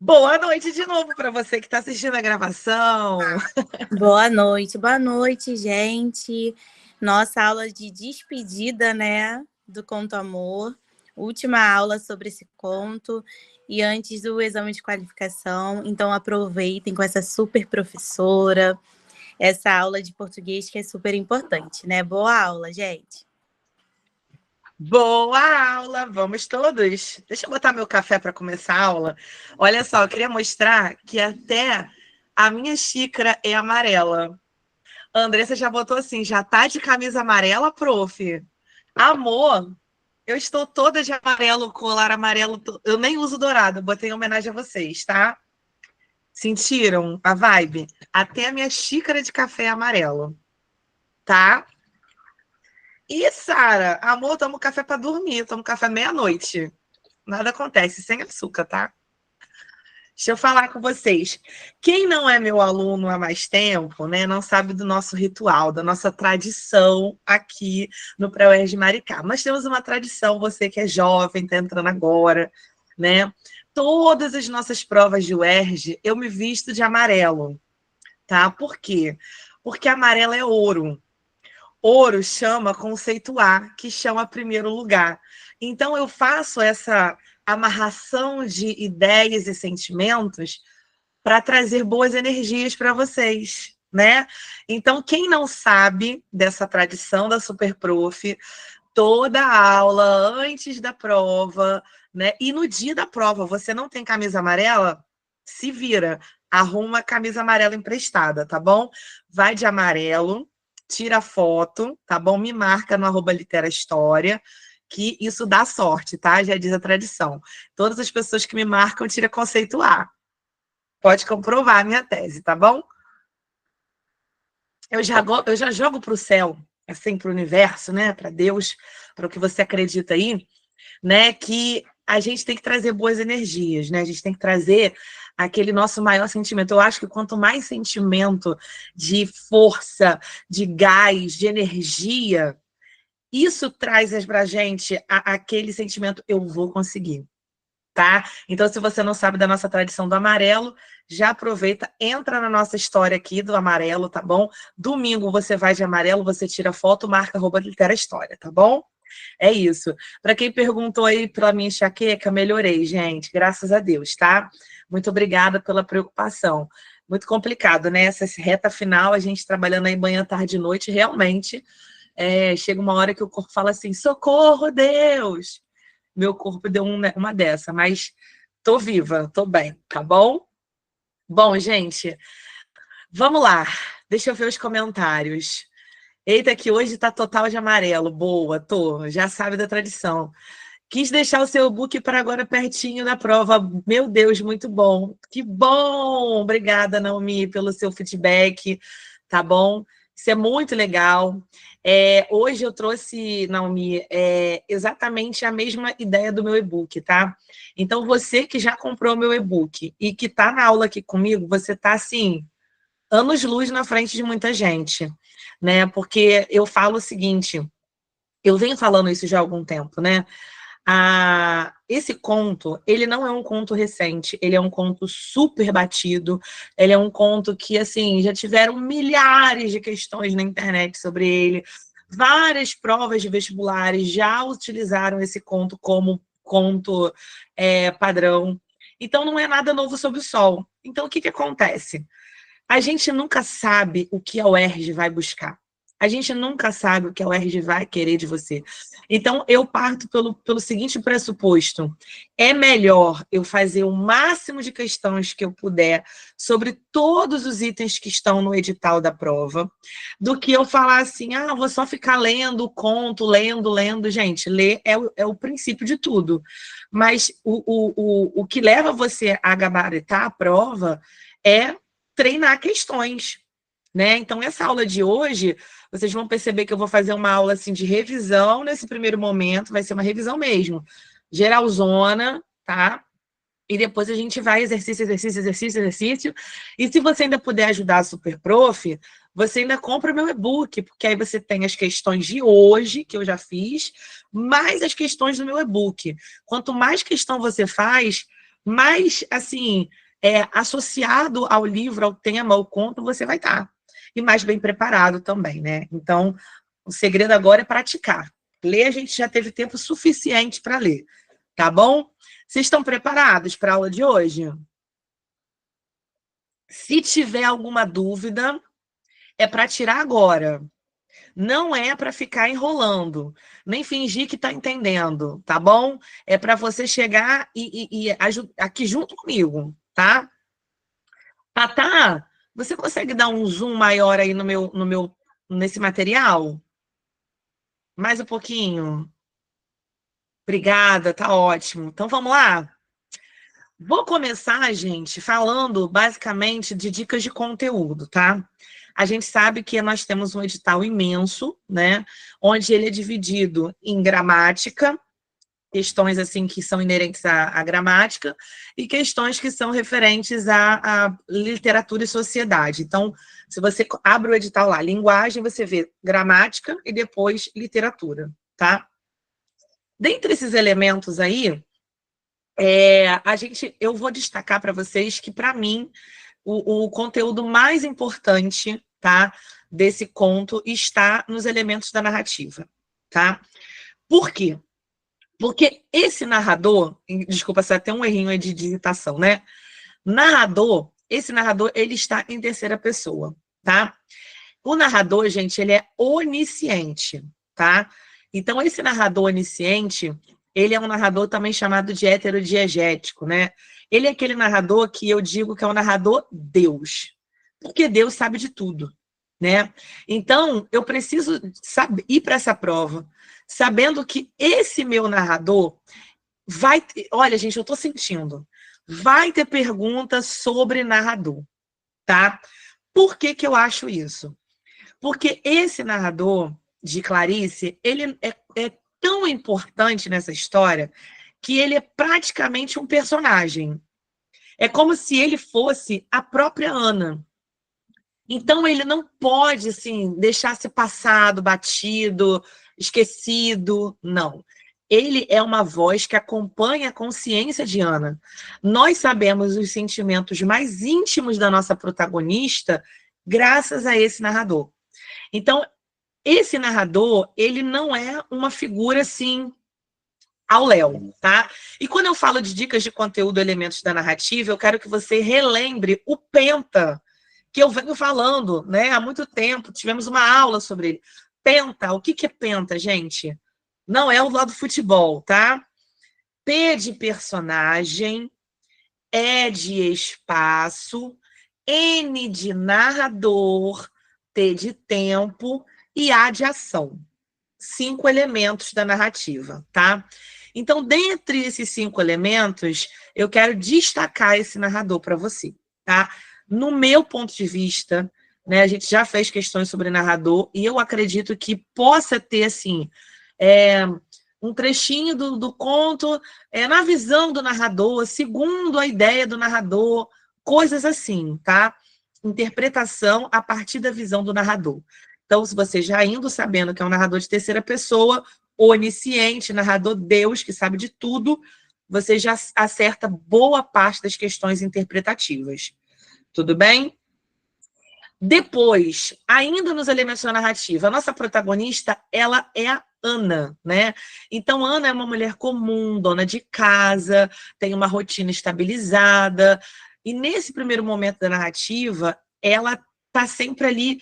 Boa noite de novo para você que está assistindo a gravação. Boa noite, gente. Nossa aula de despedida, né, do Conto Amor. Última aula sobre esse conto e antes do exame de qualificação. Então aproveitem com essa super professora, essa aula de português que é super importante, né? Boa aula, gente. Boa aula, vamos todos. Deixa eu botar meu café para começar a aula. Olha só, eu queria mostrar que até a minha xícara é amarela. A Andressa já botou assim, já tá de camisa amarela, prof? Amor, eu estou toda de amarelo, colar amarelo. Eu nem uso dourado, botei em homenagem a vocês, tá? Sentiram a vibe? Até a minha xícara de café é amarelo, tá? E, Sara, amor, tomo café para dormir, tomo café meia-noite. Nada acontece, sem açúcar, tá? Deixa eu falar com vocês. Quem não é meu aluno há mais tempo, né, não sabe do nosso ritual, da nossa tradição aqui no Pré-UERJ Maricá. Nós temos uma tradição, você que é jovem, está entrando agora, né? Todas as nossas provas de UERJ, eu me visto de amarelo, tá? Por quê? Porque amarelo é ouro. Ouro chama conceito A, que chama primeiro lugar. Então, eu faço essa amarração de ideias e sentimentos para trazer boas energias para vocês, né? Então, quem não sabe dessa tradição da Super Prof, toda a aula antes da prova, né? E no dia da prova, você não tem camisa amarela? Se vira, arruma a camisa amarela emprestada, tá bom? Vai de amarelo, tira foto, tá bom? Me marca no @literahistoria, que isso dá sorte, tá? Já diz a tradição. Todas as pessoas que me marcam tira conceito A. Pode comprovar a minha tese, tá bom? Eu já jogo para o céu, assim, para o universo, né? Para Deus, para o que você acredita aí, né? Que a gente tem que trazer boas energias, né? A gente tem que trazer aquele nosso maior sentimento. Eu acho que quanto mais sentimento de força, de gás, de energia, isso traz para a gente aquele sentimento, eu vou conseguir. Tá? Então, se você não sabe da nossa tradição do amarelo, já aproveita, entra na nossa história aqui do amarelo, tá bom? Domingo você vai de amarelo, você tira foto, marca @literahistoria, tá bom? É isso. Para quem perguntou aí pela minha enxaqueca, melhorei, gente, graças a Deus, tá? Muito obrigada pela preocupação. Muito complicado, né? Essa reta final, a gente trabalhando aí manhã, tarde e noite, realmente, chega uma hora que o corpo fala assim, socorro, Deus! Meu corpo deu uma dessa, mas tô viva, tô bem, tá bom? Bom, gente, vamos lá. Deixa eu ver os comentários. Eita, que hoje tá total de amarelo. Boa, tô. Já sabe da tradição. Quis deixar o seu book para agora pertinho da prova. Meu Deus, muito bom. Que bom! Obrigada, Naomi, pelo seu feedback, tá bom? Isso é muito legal. Hoje eu trouxe, Naomi, exatamente a mesma ideia do meu e-book, tá? Então, você que já comprou o meu e-book e que está na aula aqui comigo, você está, assim, anos-luz na frente de muita gente, né? Porque eu falo o seguinte, eu venho falando isso já há algum tempo, né? Esse conto, ele não é um conto recente, ele é um conto super batido, ele é um conto que, assim, já tiveram milhares de questões na internet sobre ele, várias provas de vestibulares já utilizaram esse conto como conto padrão, então não é nada novo sob o sol. Então, o que acontece? A gente nunca sabe o que a UERJ vai buscar. A gente nunca sabe o que a UERJ vai querer de você. Então, eu parto pelo seguinte pressuposto. É melhor eu fazer o máximo de questões que eu puder sobre todos os itens que estão no edital da prova, do que eu falar assim, vou só ficar lendo o conto, lendo. Gente, ler é o princípio de tudo. Mas o que leva você a gabaritar a prova é treinar questões, né? Então, essa aula de hoje, vocês vão perceber que eu vou fazer uma aula assim de revisão nesse primeiro momento, vai ser uma revisão mesmo, geralzona, tá? E depois a gente vai exercício. E se você ainda puder ajudar a Super Prof, você ainda compra o meu e-book, porque aí você tem as questões de hoje, que eu já fiz, mais as questões do meu e-book. Quanto mais questão você faz, mais, assim, associado ao livro, ao tema, ao conto, você vai estar. E mais bem preparado também, né? Então, o segredo agora é praticar. Ler, a gente já teve tempo suficiente para ler, tá bom? Vocês estão preparados para a aula de hoje? Se tiver alguma dúvida, é para tirar agora. Não é para ficar enrolando, nem fingir que está entendendo, tá bom? É para você chegar e aqui junto comigo, tá? Tatá, você consegue dar um zoom maior aí nesse material? Mais um pouquinho. Obrigada, tá ótimo. Então vamos lá? Vou começar, gente, falando basicamente de dicas de conteúdo, tá? A gente sabe que nós temos um edital imenso, né? Onde ele é dividido em gramática, questões assim que são inerentes à gramática, e questões que são referentes à literatura e sociedade. Então, se você abre o edital lá, linguagem, você vê gramática e depois literatura, tá? Dentre esses elementos aí, eu vou destacar para vocês que, para mim, o conteúdo mais importante, tá, desse conto está nos elementos da narrativa, tá? Por quê? Porque esse narrador, desculpa, se até um errinho aí de digitação, né? Esse narrador, ele está em terceira pessoa, tá? O narrador, gente, ele é onisciente, tá? Então, esse narrador onisciente, ele é um narrador também chamado de heterodiegético, né? Ele é aquele narrador que eu digo que é o narrador Deus, porque Deus sabe de tudo, né? Então, eu preciso ir para essa prova, sabendo que esse meu narrador vai ter... Olha, gente, eu estou sentindo. Vai ter perguntas sobre narrador, tá? Por que que eu acho isso? Porque esse narrador de Clarice, ele é tão importante nessa história que ele é praticamente um personagem. É como se ele fosse a própria Ana. Então, ele não pode, assim, deixar ser passado, batido, esquecido, não. Ele é uma voz que acompanha a consciência de Ana. Nós sabemos os sentimentos mais íntimos da nossa protagonista graças a esse narrador. Então, esse narrador, ele não é uma figura, assim, ao léu, tá? E quando eu falo de dicas de conteúdo, elementos da narrativa, eu quero que você relembre o Penta, que eu venho falando, né, há muito tempo. Tivemos uma aula sobre ele. Penta, o que é Penta, gente? Não é o lado do futebol, tá? P de personagem, E de espaço, N de narrador, T de tempo e A de ação. 5 elementos da narrativa, tá? Então, dentre esses 5 elementos, eu quero destacar esse narrador para você, tá? No meu ponto de vista, né, a gente já fez questões sobre narrador e eu acredito que possa ter, assim, um trechinho do conto na visão do narrador, segundo a ideia do narrador, coisas assim, tá? Interpretação a partir da visão do narrador. Então, se você já indo sabendo que é um narrador de terceira pessoa, onisciente, narrador Deus, que sabe de tudo, você já acerta boa parte das questões interpretativas. Tudo bem? Depois, ainda nos elementos da narrativa, a nossa protagonista, ela é a Ana, né? Então, Ana é uma mulher comum, dona de casa, tem uma rotina estabilizada, e nesse primeiro momento da narrativa, ela está sempre ali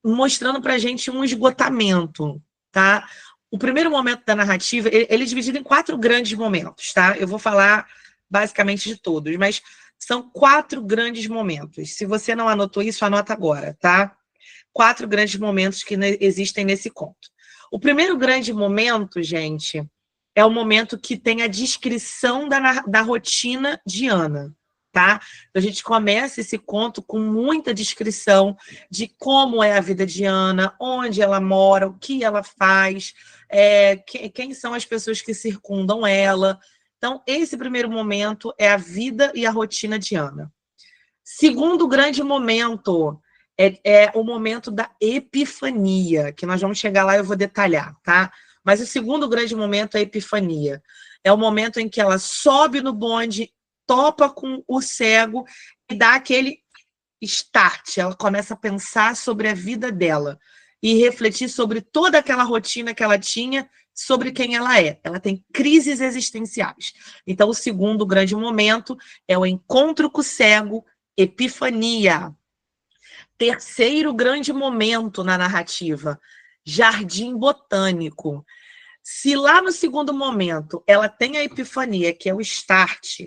mostrando para a gente um esgotamento, tá? O primeiro momento da narrativa, ele é dividido em 4 grandes momentos, tá? Eu vou falar basicamente de todos, mas são 4 grandes momentos. Se você não anotou isso, anota agora, tá? 4 grandes momentos que existem nesse conto. O primeiro grande momento, gente, é o momento que tem a descrição da rotina de Ana, tá? Então, a gente começa esse conto com muita descrição de como é a vida de Ana, onde ela mora, o que ela faz, quem são as pessoas que circundam ela. Então, esse primeiro momento é a vida e a rotina de Ana. Segundo grande momento é o momento da epifania, que nós vamos chegar lá e eu vou detalhar, tá? Mas o segundo grande momento é a epifania. É o momento em que ela sobe no bonde, topa com o cego e dá aquele start. Ela começa a pensar sobre a vida dela e refletir sobre toda aquela rotina que ela tinha, sobre quem ela é. Ela tem crises existenciais. Então, o segundo grande momento é o encontro com o cego, epifania. Terceiro grande momento na narrativa, jardim botânico. Se lá no segundo momento ela tem a epifania, que é o start,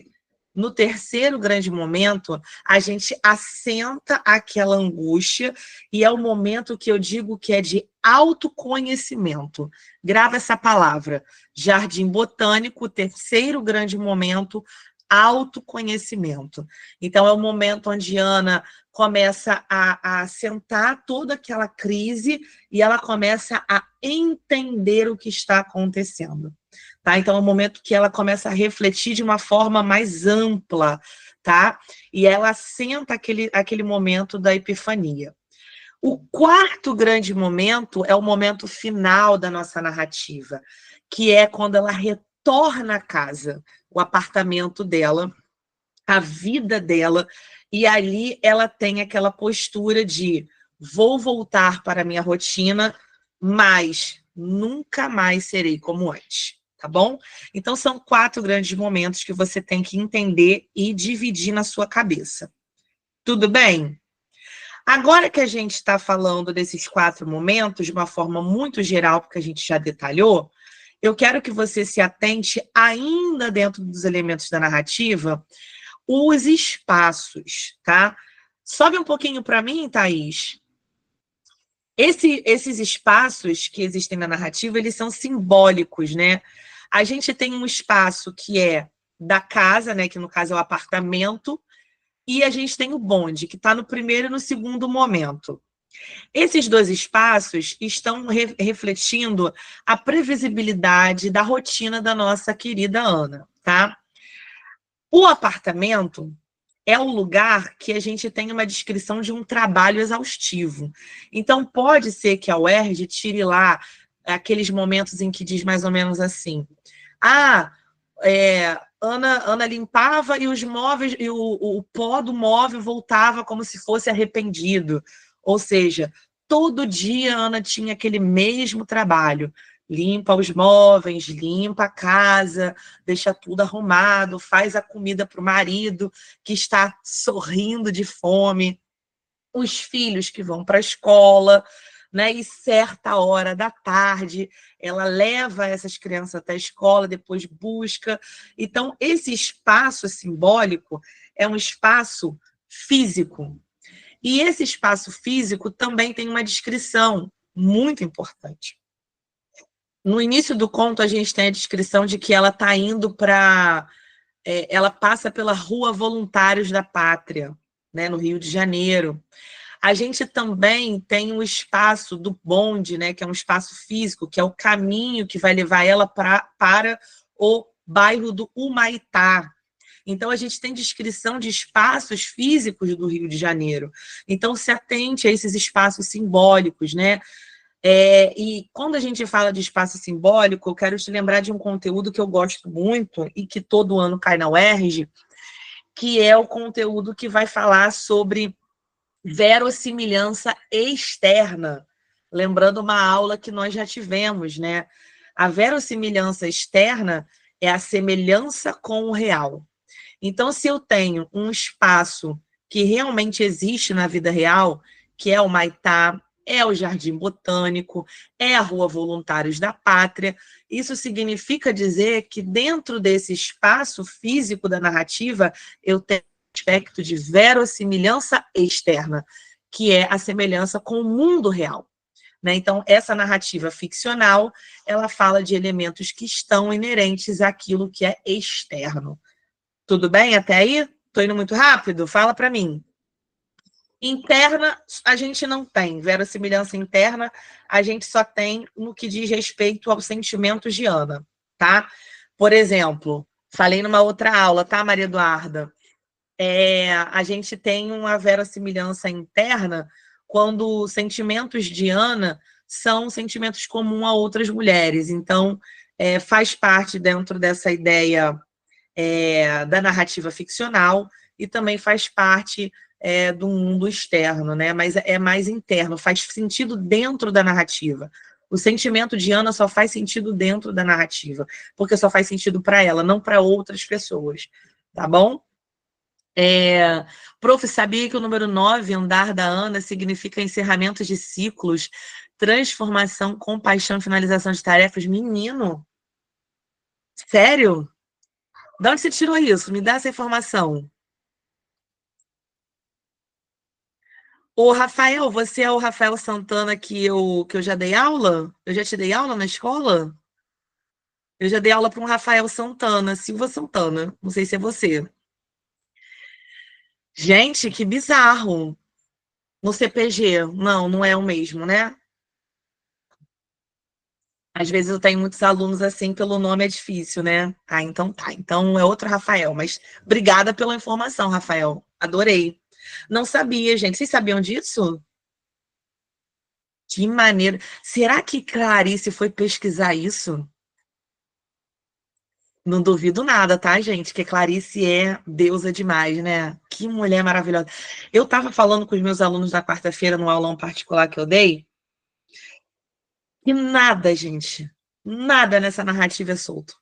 no terceiro grande momento, a gente assenta aquela angústia e é o momento que eu digo que é de autoconhecimento. Grava essa palavra. Jardim botânico, terceiro grande momento, autoconhecimento. Então, é o momento onde Ana começa a sentar toda aquela crise e ela começa a entender o que está acontecendo. Tá? Então, é um momento que ela começa a refletir de uma forma mais ampla, tá? E ela senta aquele momento da epifania. O quarto grande momento é o momento final da nossa narrativa, que é quando ela retorna à casa, o apartamento dela, a vida dela, e ali ela tem aquela postura de vou voltar para a minha rotina, mas nunca mais serei como antes, tá bom? Então são 4 grandes momentos que você tem que entender e dividir na sua cabeça. Tudo bem? Agora que a gente está falando desses 4 momentos de uma forma muito geral, porque a gente já detalhou, eu quero que você se atente ainda dentro dos elementos da narrativa, os espaços, tá? Sobe um pouquinho para mim, Thaís. Esses espaços que existem na narrativa, eles são simbólicos, né? A gente tem um espaço que é da casa, né? Que no caso é o apartamento, e a gente tem o bonde, que está no primeiro e no segundo momento. Esses 2 espaços estão refletindo a previsibilidade da rotina da nossa querida Ana, tá? O apartamento é o lugar que a gente tem uma descrição de um trabalho exaustivo. Então, pode ser que a UERJ tire lá aqueles momentos em que diz mais ou menos assim: Ana limpava e os móveis, e o pó do móvel voltava como se fosse arrependido. Ou seja, todo dia a Ana tinha aquele mesmo trabalho. Limpa os móveis, limpa a casa, deixa tudo arrumado, faz a comida para o marido que está sorrindo de fome, os filhos que vão para a escola, né? E certa hora da tarde, ela leva essas crianças até a escola, depois busca. Então, esse espaço simbólico é um espaço físico. E esse espaço físico também tem uma descrição muito importante. No início do conto, a gente tem a descrição de que ela está indo para... ela passa pela Rua Voluntários da Pátria, né, no Rio de Janeiro. A gente também tem um espaço do bonde, né, que é um espaço físico, que é o caminho que vai levar ela para o bairro do Humaitá. Então, a gente tem descrição de espaços físicos do Rio de Janeiro. Então, se atente a esses espaços simbólicos, né? E quando a gente fala de espaço simbólico, eu quero te lembrar de um conteúdo que eu gosto muito e que todo ano cai na UERJ, que é o conteúdo que vai falar sobre verossimilhança externa. Lembrando uma aula que nós já tivemos, né? A verossimilhança externa é a semelhança com o real. Então, se eu tenho um espaço que realmente existe na vida real, que é o Humaitá, é o Jardim Botânico, é a Rua Voluntários da Pátria, isso significa dizer que dentro desse espaço físico da narrativa, eu tenho um aspecto de verossimilhança externa, que é a semelhança com o mundo real. Né? Então, essa narrativa ficcional, ela fala de elementos que estão inerentes àquilo que é externo. Tudo bem até aí? Estou indo muito rápido? Fala para mim. Interna, a gente não tem. Verossimilhança interna, a gente só tem no que diz respeito aos sentimentos de Ana, tá? Por exemplo, falei numa outra aula, tá, Maria Eduarda? A gente tem uma verossimilhança interna quando os sentimentos de Ana são sentimentos comuns a outras mulheres. Então, faz parte dentro dessa ideia da narrativa ficcional e também faz parte do mundo externo, né? Mas é mais interno, faz sentido dentro da narrativa. O sentimento de Ana só faz sentido dentro da narrativa, porque só faz sentido para ela, não para outras pessoas, tá bom? Prof, sabia que o número 9, andar da Ana, significa encerramento de ciclos, transformação, compaixão e finalização de tarefas? Menino, sério? De onde você tirou isso? Me dá essa informação. Ô, Rafael, você é o Rafael Santana que eu já dei aula? Eu já te dei aula na escola? Eu já dei aula para um Rafael Santana, Silva Santana. Não sei se é você. Gente, que bizarro. No CPG. Não, não é o mesmo, né? Às vezes eu tenho muitos alunos assim, pelo nome é difícil, né? Ah, então tá. Então é outro Rafael. Mas obrigada pela informação, Rafael. Adorei. Não sabia, gente. Vocês sabiam disso? Que maneiro. Será que Clarice foi pesquisar isso? Não duvido nada, tá, gente? Que Clarice é deusa demais, né? Que mulher maravilhosa. Eu estava falando com os meus alunos na quarta-feira, no aulão particular que eu dei, e nada, gente, nada nessa narrativa é solto.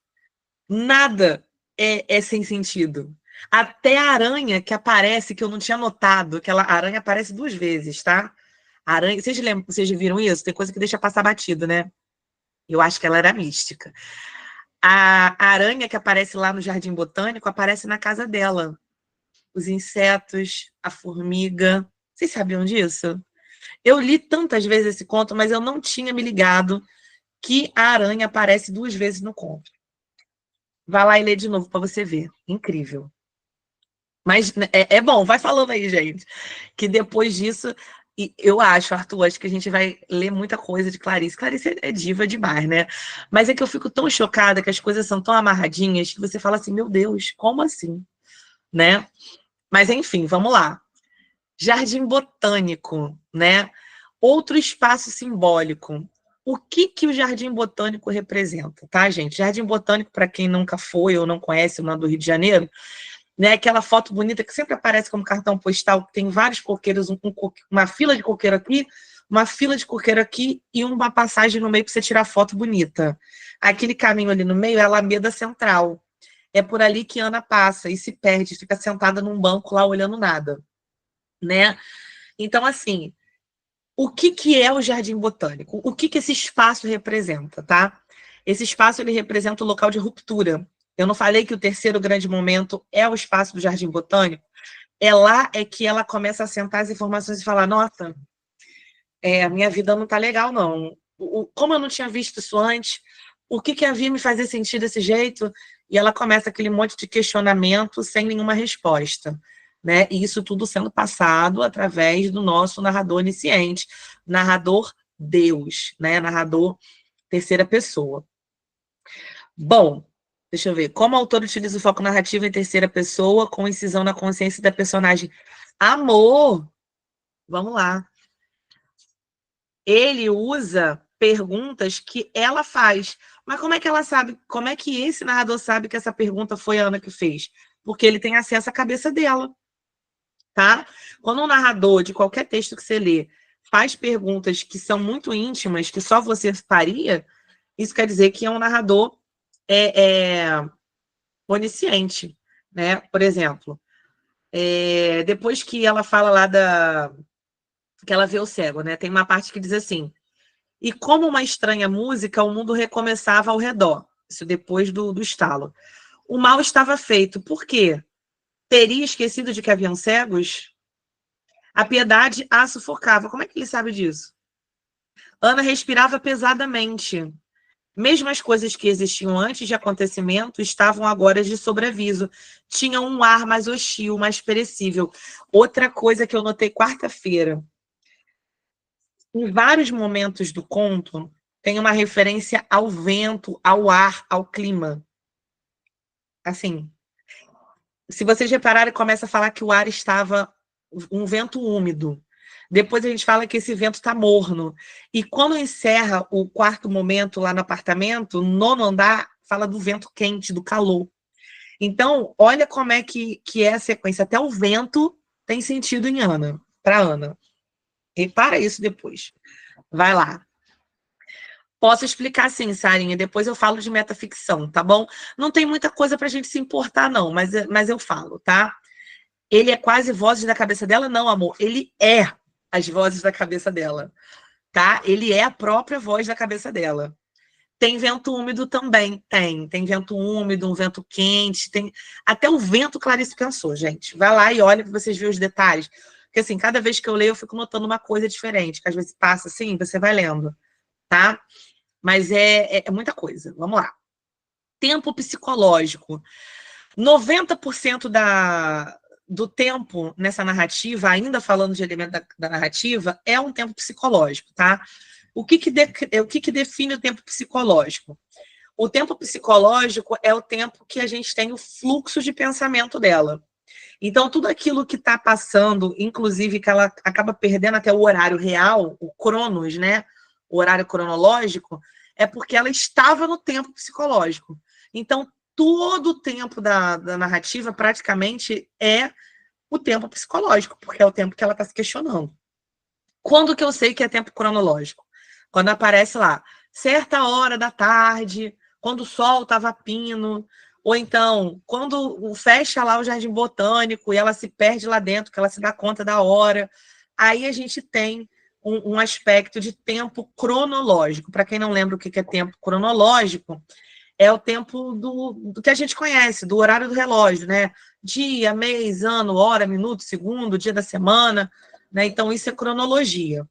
Nada é sem sentido. Até a aranha que aparece, que eu não tinha notado, aquela aranha aparece 2 vezes, tá? A aranha, vocês viram isso? Tem coisa que deixa passar batido, né? Eu acho que ela era mística. A aranha que aparece lá no Jardim Botânico aparece na casa dela. Os insetos, a formiga. Vocês sabiam disso? Eu li tantas vezes esse conto, mas eu não tinha me ligado que a aranha aparece 2 vezes no conto. Vai lá e lê de novo para você ver. Incrível. Mas é bom, vai falando aí, gente. Que depois disso, eu acho que a gente vai ler muita coisa de Clarice. Clarice é diva demais, né? Mas é que eu fico tão chocada que as coisas são tão amarradinhas que você fala assim, meu Deus, como assim? Né? Mas enfim, vamos lá. Jardim Botânico, né? Outro espaço simbólico. O que o Jardim Botânico representa, tá, gente? Jardim Botânico, para quem nunca foi ou não conhece o lá do Rio de Janeiro, né? Aquela foto bonita que sempre aparece como cartão postal, que tem vários coqueiros, uma fila de coqueiro aqui, uma fila de coqueiro aqui e uma passagem no meio para você tirar foto bonita. Aquele caminho ali no meio é a Alameda Central. É por ali que Ana passa e se perde, fica sentada num banco lá olhando nada, né? Então, assim, o que é o Jardim Botânico? O que esse espaço representa, tá? Esse espaço ele representa o local de ruptura. Eu não falei que o terceiro grande momento é o espaço do Jardim Botânico? É lá que ela começa a sentar as informações e falar, nossa, a minha vida não tá legal, não. Como eu não tinha visto isso antes, o que havia me fazer sentir desse jeito? E ela começa aquele monte de questionamento sem nenhuma resposta, né? E isso tudo sendo passado através do nosso narrador onisciente, narrador Deus, né? Narrador terceira pessoa. Bom, deixa eu ver. Como o autor utiliza o foco narrativo em terceira pessoa com incisão na consciência da personagem? Amor! Vamos lá. Ele usa perguntas que ela faz. Mas como é que ela sabe? Como é que esse narrador sabe que essa pergunta foi a Ana que fez? Porque ele tem acesso à cabeça dela, tá? Quando um narrador de qualquer texto que você lê faz perguntas que são muito íntimas, que só você faria, isso quer dizer que é um narrador onisciente, né? Por exemplo, depois que ela fala lá que ela vê o cego, né? Tem uma parte que diz assim: e como uma estranha música, o mundo recomeçava ao redor. Isso depois do estalo. O mal estava feito. Por quê? Teria esquecido de que haviam cegos? A piedade a sufocava. Como é que ele sabe disso? Ana respirava pesadamente. Mesmo as coisas que existiam antes de acontecimento estavam agora de sobreaviso. Tinham um ar mais hostil, mais perecível. Outra coisa que eu notei quarta-feira. Em vários momentos do conto, tem uma referência ao vento, ao ar, ao clima. Assim, se vocês repararem, começa a falar que o ar estava um vento úmido. Depois a gente fala que esse vento está morno. E quando encerra o quarto momento lá no apartamento, no nono andar, fala do vento quente, do calor. Então, olha como é que é a sequência. Até o vento tem sentido em Ana, para Ana. Repara isso depois. Vai lá. Posso explicar sim, Sarinha. Depois eu falo de metaficção, tá bom? Não tem muita coisa pra gente se importar, não, mas eu falo, tá? Ele é quase vozes da cabeça dela? Não, amor. Ele é as vozes da cabeça dela, tá? Ele é a própria voz da cabeça dela. Tem vento úmido também, tem. Tem vento úmido, um vento quente, tem até o vento Clarice pensou, gente. Vai lá e olha para vocês verem os detalhes. Porque assim, cada vez que eu leio, eu fico notando uma coisa diferente, que às vezes passa assim, você vai lendo, tá? Mas é muita coisa. Vamos lá. Tempo psicológico. 90% do tempo nessa narrativa, ainda falando de elemento da narrativa, é um tempo psicológico, tá? O que define o tempo psicológico? O tempo psicológico é o tempo que a gente tem o fluxo de pensamento dela. Então, tudo aquilo que está passando, inclusive que ela acaba perdendo até o horário real, o cronos, né? O horário cronológico, é porque ela estava no tempo psicológico. Então, todo o tempo da narrativa, praticamente, é o tempo psicológico, porque é o tempo que ela está se questionando. Quando que eu sei que é tempo cronológico? Quando aparece lá, certa hora da tarde, quando o sol estava pino, ou então, quando fecha lá o Jardim Botânico e ela se perde lá dentro, que ela se dá conta da hora, aí a gente tem um aspecto de tempo cronológico. Para quem não lembra o que é tempo cronológico, é o tempo do que a gente conhece, do horário do relógio, né? Dia, mês, ano, hora, minuto, segundo, dia da semana, né? Então, isso é cronologia.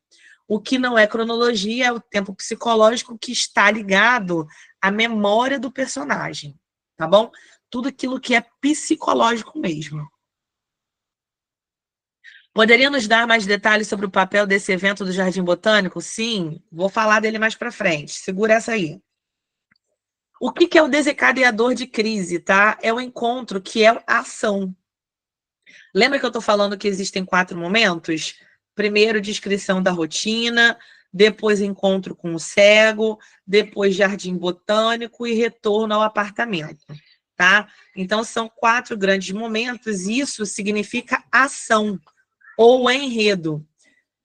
O que não é cronologia é o tempo psicológico que está ligado à memória do personagem, tá bom? Tudo aquilo que é psicológico mesmo. Poderia nos dar mais detalhes sobre o papel desse evento do Jardim Botânico? Sim, vou falar dele mais para frente. Segura essa aí. O que é o desencadeador de crise, tá? É o encontro, que é a ação. Lembra que eu estou falando que existem 4 momentos? Primeiro, descrição da rotina, depois encontro com o cego, depois jardim botânico e retorno ao apartamento, tá? Então, são 4 grandes momentos, e isso significa ação ou enredo.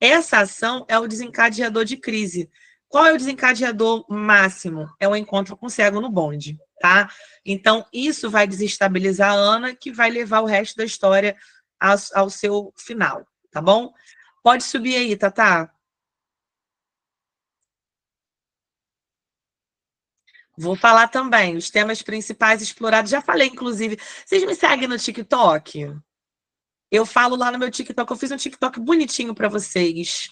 Essa ação é o desencadeador de crise. Qual é o desencadeador máximo? É o encontro com o cego no bonde, tá? Então, isso vai desestabilizar a Ana, que vai levar o resto da história ao seu final, tá bom? Pode subir aí, Tatá. Vou falar também os temas principais explorados. Já falei, inclusive. Vocês me seguem no TikTok? Eu falo lá no meu TikTok. Eu fiz um TikTok bonitinho para vocês.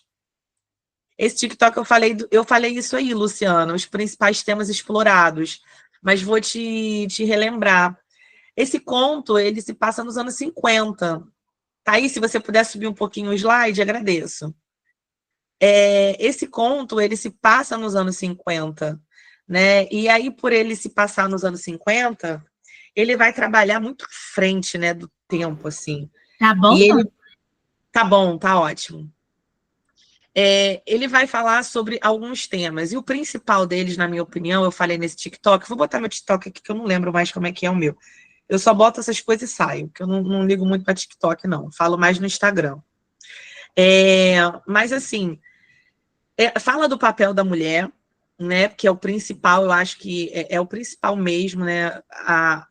Esse TikTok eu falei isso aí, Luciana, os principais temas explorados. Mas vou te relembrar. Esse conto, ele se passa nos anos 50. Tá aí, se você puder subir um pouquinho o slide, agradeço. Esse conto, ele se passa nos anos 50, né? E aí, por ele se passar nos anos 50, ele vai trabalhar muito à frente, né, do tempo, assim. Tá bom? E ele... Tá bom, tá ótimo. Ele vai falar sobre alguns temas, e o principal deles, na minha opinião, eu falei nesse TikTok, vou botar meu TikTok aqui, que eu não lembro mais como é que é o meu. Eu só boto essas coisas e saio, porque eu não ligo muito para TikTok, não. Falo mais no Instagram. Mas, assim, fala do papel da mulher, né? Que é o principal, eu acho que é o principal mesmo, né?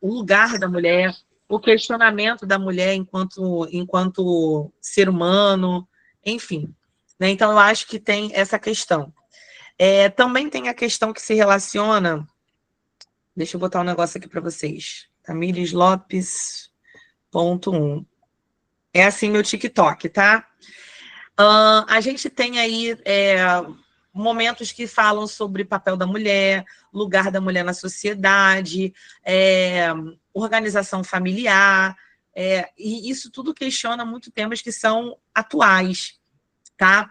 O lugar da mulher, o questionamento da mulher enquanto ser humano, enfim. Né? Então, eu acho que tem essa questão. Também tem a questão que se relaciona. Deixa eu botar um negócio aqui para vocês. Tamires Lopes. .1. É assim meu TikTok, tá? A gente tem aí momentos que falam sobre papel da mulher, lugar da mulher na sociedade, organização familiar, e isso tudo questiona muito temas que são atuais, tá?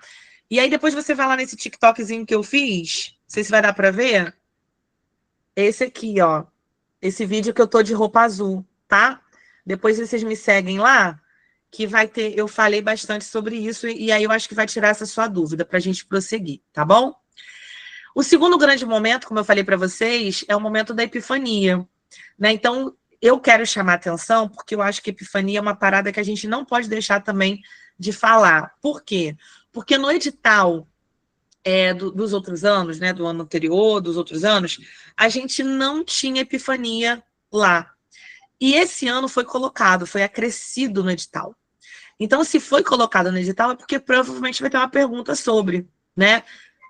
E aí depois você vai lá nesse TikTokzinho que eu fiz, não sei se vai dar para ver, esse aqui, ó, esse vídeo que eu tô de roupa azul, tá? Depois vocês me seguem lá, que vai ter, eu falei bastante sobre isso, e aí eu acho que vai tirar essa sua dúvida para a gente prosseguir, tá bom? O segundo grande momento, como eu falei para vocês, é o momento da epifania, né? Então, eu quero chamar atenção porque eu acho que epifania é uma parada que a gente não pode deixar também de falar. Por quê? Porque no edital dos outros anos, né, do ano anterior, dos outros anos, a gente não tinha epifania lá. E esse ano foi colocado, foi acrescido no edital. Então, se foi colocado no edital, é porque provavelmente vai ter uma pergunta sobre, né?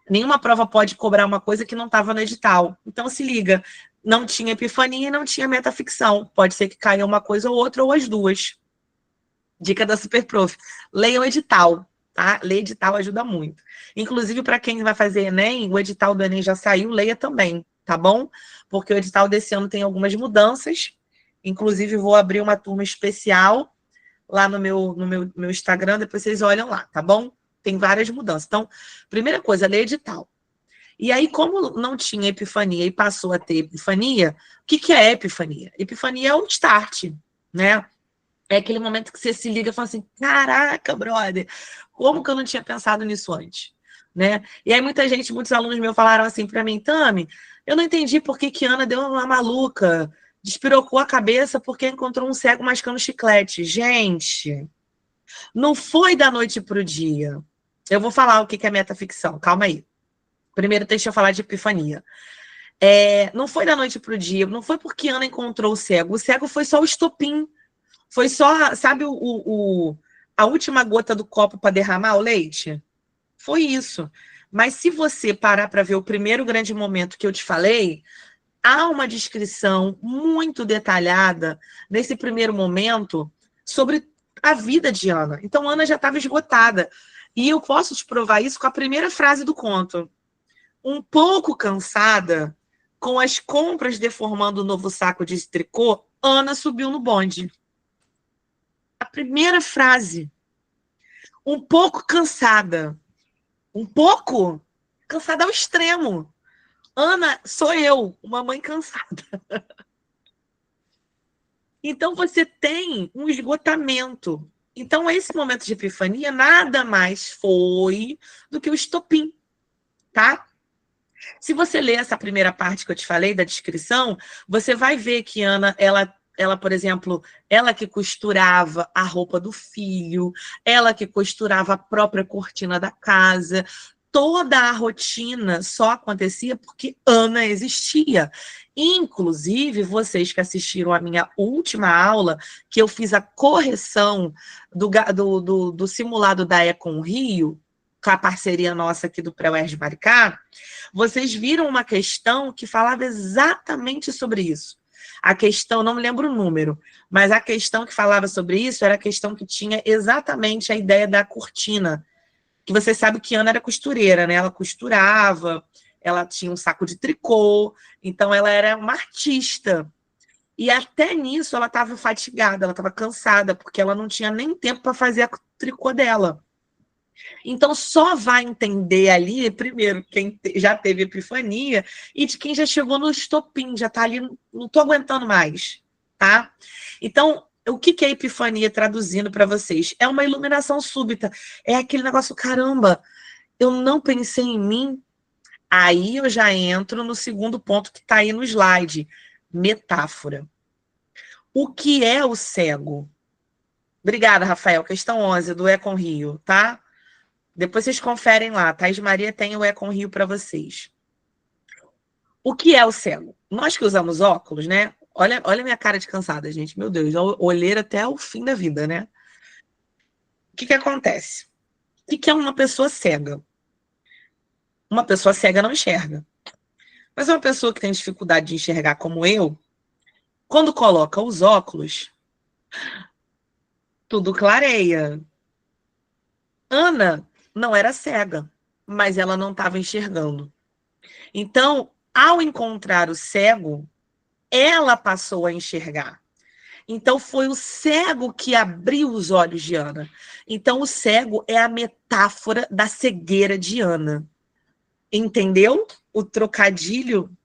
Nenhuma prova pode cobrar uma coisa que não estava no edital. Então, se liga, não tinha epifania e não tinha metaficção. Pode ser que caia uma coisa ou outra, ou as duas. Dica da Superprof. Leia o edital, tá? Ler edital ajuda muito. Inclusive, para quem vai fazer Enem, o edital do Enem já saiu, leia também, tá bom? Porque o edital desse ano tem algumas mudanças. Inclusive, vou abrir uma turma especial lá no meu Instagram, depois vocês olham lá, tá bom? Tem várias mudanças. Então, primeira coisa, ler edital. E aí, como não tinha epifania e passou a ter epifania, o que é epifania? Epifania é o start, né? É aquele momento que você se liga e fala assim, caraca, brother, como que eu não tinha pensado nisso antes? Né? E aí muitos alunos meus falaram assim para mim, Tami, eu não entendi por que Ana deu uma maluca, despirocou a cabeça porque encontrou um cego mascando chiclete. Gente, não foi da noite para o dia. Eu vou falar o que é metaficção, calma aí. Primeiro deixa eu falar de epifania. Não foi da noite para o dia, não foi porque Ana encontrou o cego foi só o estopim. Foi só, sabe, a última gota do copo para derramar o leite? Foi isso. Mas se você parar para ver o primeiro grande momento que eu te falei, há uma descrição muito detalhada nesse primeiro momento sobre a vida de Ana. Então, Ana já estava esgotada. E eu posso te provar isso com a primeira frase do conto. Um pouco cansada, com as compras deformando o novo saco de tricô, Ana subiu no bonde. A primeira frase. Um pouco cansada. Um pouco cansada ao extremo. Ana, sou eu, uma mãe cansada. Então, você tem um esgotamento. Então, esse momento de epifania nada mais foi do que o estopim, tá? Se você ler essa primeira parte que eu te falei, da descrição, você vai ver que Ana, ela, por exemplo, ela que costurava a roupa do filho, ela que costurava a própria cortina da casa, toda a rotina só acontecia porque Ana existia. Inclusive, vocês que assistiram a minha última aula, que eu fiz a correção do simulado da Econ Rio, com a parceria nossa aqui do Pré-UERJ Maricá, vocês viram uma questão que falava exatamente sobre isso. A questão, não me lembro o número, mas a questão que falava sobre isso era a questão que tinha exatamente a ideia da cortina. Que você sabe que Ana era costureira, né? Ela costurava, ela tinha um saco de tricô, então ela era uma artista. E até nisso ela estava fatigada, ela estava cansada, porque ela não tinha nem tempo para fazer o tricô dela. Então, só vai entender ali, primeiro, quem já teve epifania e de quem já chegou no estopim, já está ali, não estou aguentando mais, tá? Então, o que é epifania traduzindo para vocês? É uma iluminação súbita. É aquele negócio, caramba, eu não pensei em mim. Aí eu já entro no segundo ponto que está aí no slide, metáfora. O que é o cego? Obrigada, Rafael. Questão 11 do Econ Rio, tá? Depois vocês conferem lá. Thais Maria tem o Econ Rio para vocês. O que é o cego? Nós que usamos óculos, né? Olha a minha cara de cansada, gente. Meu Deus, olheira até o fim da vida, né? O que acontece? O que é uma pessoa cega? Uma pessoa cega não enxerga. Mas uma pessoa que tem dificuldade de enxergar como eu, quando coloca os óculos, tudo clareia. Ana não era cega, mas ela não estava enxergando. Então, ao encontrar o cego, ela passou a enxergar. Então, foi o cego que abriu os olhos de Ana. Então, o cego é a metáfora da cegueira de Ana. Entendeu o trocadilho?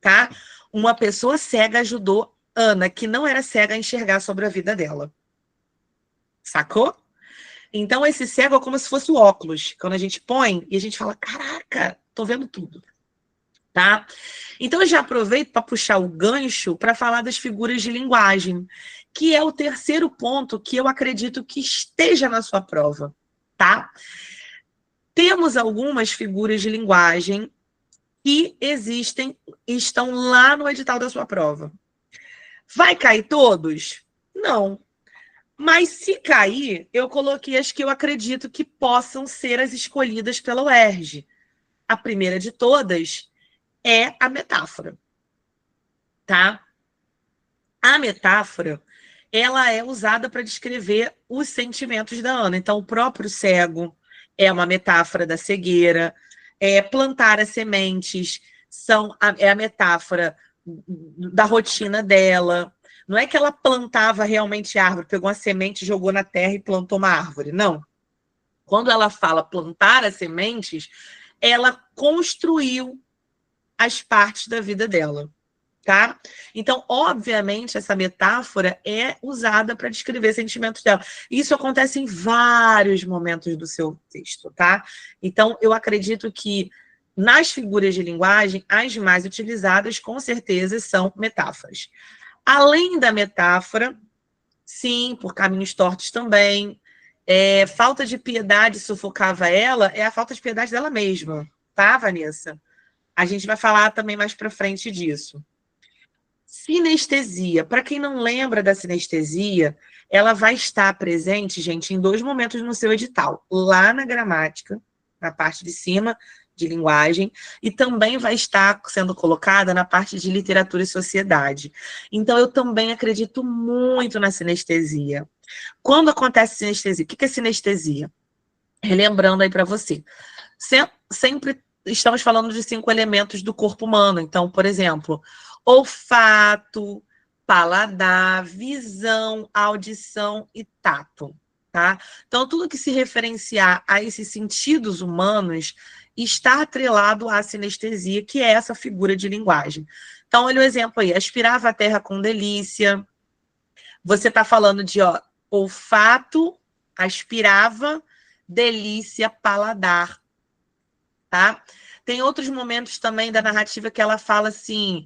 Tá? Uma pessoa cega ajudou Ana, que não era cega, a enxergar sobre a vida dela. Sacou? Então, esse cego é como se fosse o óculos. Quando a gente põe e a gente fala, caraca, tô vendo tudo. tá? Então, eu já aproveito para puxar o gancho para falar das figuras de linguagem, que é o terceiro ponto que eu acredito que esteja na sua prova, tá? Temos algumas figuras de linguagem que existem e estão lá no edital da sua prova. Vai cair todos? Não. Mas se cair, eu coloquei as que eu acredito que possam ser as escolhidas pela UERJ. A primeira de todas é a metáfora, tá? A metáfora, ela é usada para descrever os sentimentos da Ana. Então, o próprio cego é uma metáfora da cegueira, plantar as sementes é a metáfora da rotina dela. Não é que ela plantava realmente árvore, pegou uma semente, jogou na terra e plantou uma árvore. Não. Quando ela fala plantar as sementes, ela construiu as partes da vida dela, tá? Então, obviamente, essa metáfora é usada para descrever sentimentos dela. Isso acontece em vários momentos do seu texto, tá? Então, eu acredito que nas figuras de linguagem, as mais utilizadas, com certeza, são metáforas. Além da metáfora, sim, por caminhos tortos também. Falta de piedade sufocava ela, é a falta de piedade dela mesma, tá, Vanessa? A gente vai falar também mais para frente disso. Sinestesia. Para quem não lembra da sinestesia, ela vai estar presente, gente, em 2 momentos no seu edital. Lá na gramática, na parte de cima de linguagem, e também vai estar sendo colocada na parte de literatura e sociedade. Então, eu também acredito muito na sinestesia. Quando acontece sinestesia, o que é sinestesia? Relembrando aí para você. Sempre estamos falando de 5 elementos do corpo humano. Então, por exemplo, olfato, paladar, visão, audição e tato, tá? Então, tudo que se referenciar a esses sentidos humanos está atrelado à sinestesia, que é essa figura de linguagem. Então, olha o exemplo aí. Aspirava a terra com delícia. Você está falando de olfato, aspirava, delícia, paladar, tá? Tem outros momentos também da narrativa que ela fala assim,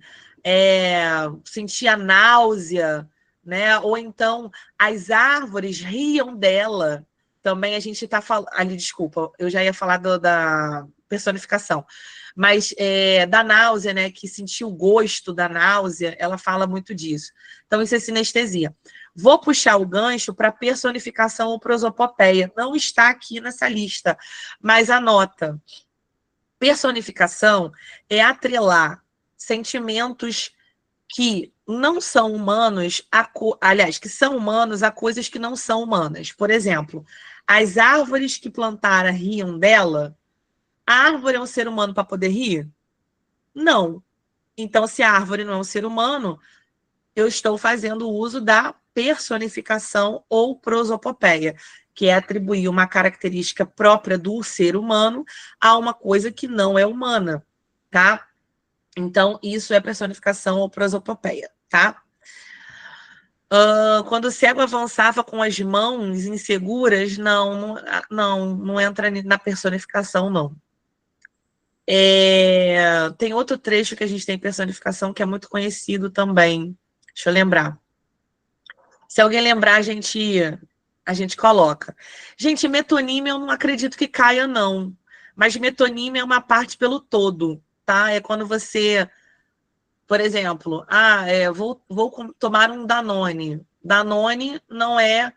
sentia náusea, né? Ou então as árvores riam dela. Também a gente está falando. Ali, desculpa, eu já ia falar da personificação. Mas da náusea, né? Que sentiu o gosto da náusea, ela fala muito disso. Então, isso é sinestesia. Vou puxar o gancho para personificação ou prosopopeia. Não está aqui nessa lista, mas anota. Personificação é atrelar sentimentos que não são humanos, aliás, que são humanos a coisas que não são humanas. Por exemplo, as árvores que plantara riam dela. A árvore é um ser humano para poder rir? Não. Então, se a árvore não é um ser humano, eu estou fazendo uso da personificação ou prosopopeia, que é atribuir uma característica própria do ser humano a uma coisa que não é humana, tá? Então, isso é personificação ou prosopopeia, tá? Quando o cego avançava com as mãos inseguras, não entra na personificação, não. Tem outro trecho que a gente tem personificação que é muito conhecido também. Deixa eu lembrar. Se alguém lembrar, a gente coloca. Gente, metonímia eu não acredito que caia, não. Mas metonímia é uma parte pelo todo, tá? É quando você, por exemplo, vou tomar um Danone. Danone não é,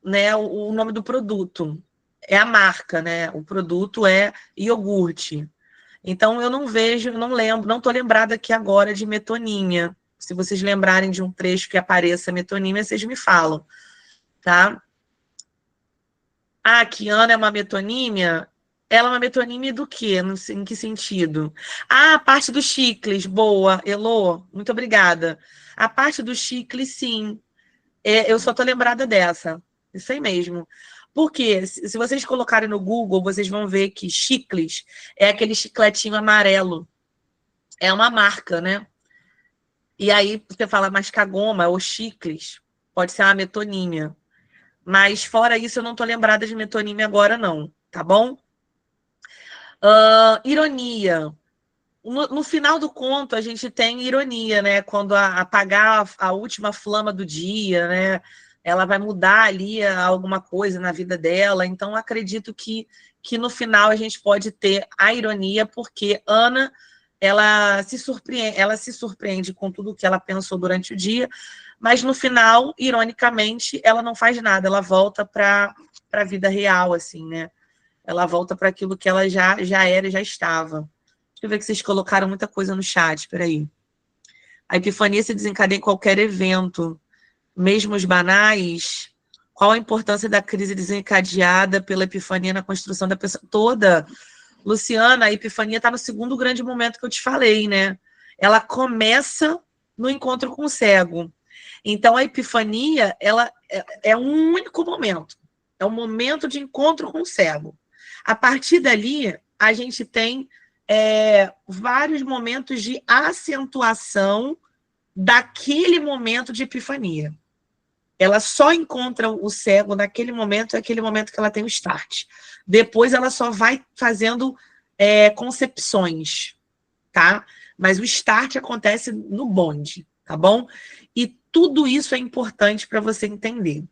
né, o nome do produto. É a marca, né? O produto é iogurte. Então, eu não vejo, não lembro, não estou lembrada aqui agora de metonímia. Se vocês lembrarem de um trecho que apareça metonímia, vocês me falam, tá? Que Ana é uma metonímia? Ela é uma metonímia do quê? Em que sentido? A parte dos chicles. Boa, Elô, muito obrigada. A parte dos chicles, sim. Eu só estou lembrada dessa. Isso aí mesmo. Porque se vocês colocarem no Google, vocês vão ver que chicles é aquele chicletinho amarelo. É uma marca, né? E aí você fala mascagoma ou chicles, pode ser uma metonímia. Mas fora isso, eu não estou lembrada de metonímia agora, não. Tá bom? Ironia. no final do conto, a gente tem ironia, né? Quando apagar a última flama do dia, né? Ela vai mudar ali alguma coisa na vida dela. Então, acredito que no final a gente pode ter a ironia, porque Ana, ela se surpreende com tudo que ela pensou durante o dia, mas no final, ironicamente, ela não faz nada, ela volta para a vida real, assim, né? Ela volta para aquilo que ela já era e já estava. Deixa eu ver que vocês colocaram muita coisa no chat, peraí. A epifania se desencadeia em qualquer evento, mesmo os banais. Qual a importância da crise desencadeada pela epifania na construção da pessoa toda? Luciana, a epifania está no segundo grande momento que eu te falei, né? Ela começa no encontro com o cego. Então, a epifania, ela é um único momento. É um momento de encontro com o cego. A partir dali, a gente tem vários momentos de acentuação daquele momento de epifania. Ela só encontra o cego naquele momento, é aquele momento que ela tem o start. Depois ela só vai fazendo concepções, tá? Mas o start acontece no bonde, tá bom? E tudo isso é importante para você entender.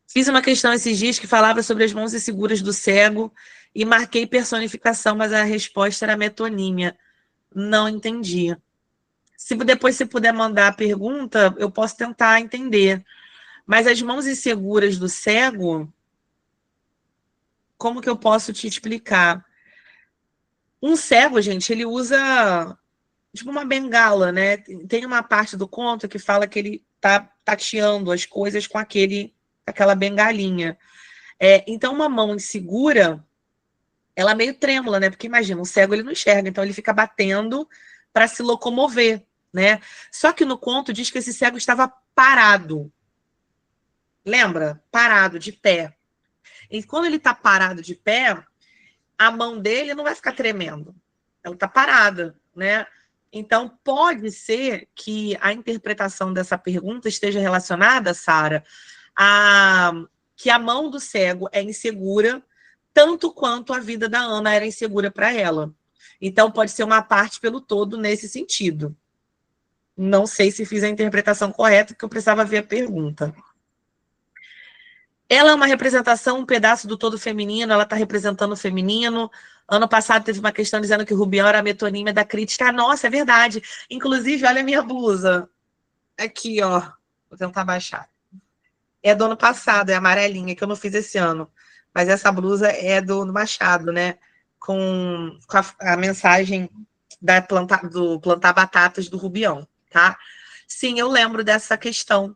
Fiz uma questão esses dias que falava sobre as mãos inseguras do cego e marquei personificação, mas a resposta era metonímia. Não entendi. Se depois você puder mandar a pergunta, eu posso tentar entender. Mas as mãos inseguras do cego, como que eu posso te explicar? Um cego, gente, ele usa tipo uma bengala, né? Tem uma parte do conto que fala que ele tá tateando as coisas com aquela bengalinha. Então, uma mão insegura, ela é meio trêmula, né? Porque imagina, um cego ele não enxerga, então ele fica batendo para se locomover, né? Só que no conto diz que esse cego estava parado. Lembra? Parado, de pé. E quando ele está parado de pé, a mão dele não vai ficar tremendo. Ela está parada, né? Então, pode ser que a interpretação dessa pergunta esteja relacionada, Sara, a que a mão do cego é insegura, tanto quanto a vida da Ana era insegura para ela. Então, pode ser uma parte pelo todo nesse sentido. Não sei se fiz a interpretação correta, porque eu precisava ver a pergunta. Ela é uma representação, um pedaço do todo feminino, ela está representando o feminino. Ano passado teve uma questão dizendo que o Rubião era a metonímia da crítica. Nossa, é verdade. Inclusive, olha a minha blusa. Aqui, ó. Vou tentar baixar. É do ano passado, é amarelinha, que eu não fiz esse ano. Mas essa blusa é do Machado, né? Com a mensagem do plantar batatas do Rubião, tá? Sim, eu lembro dessa questão.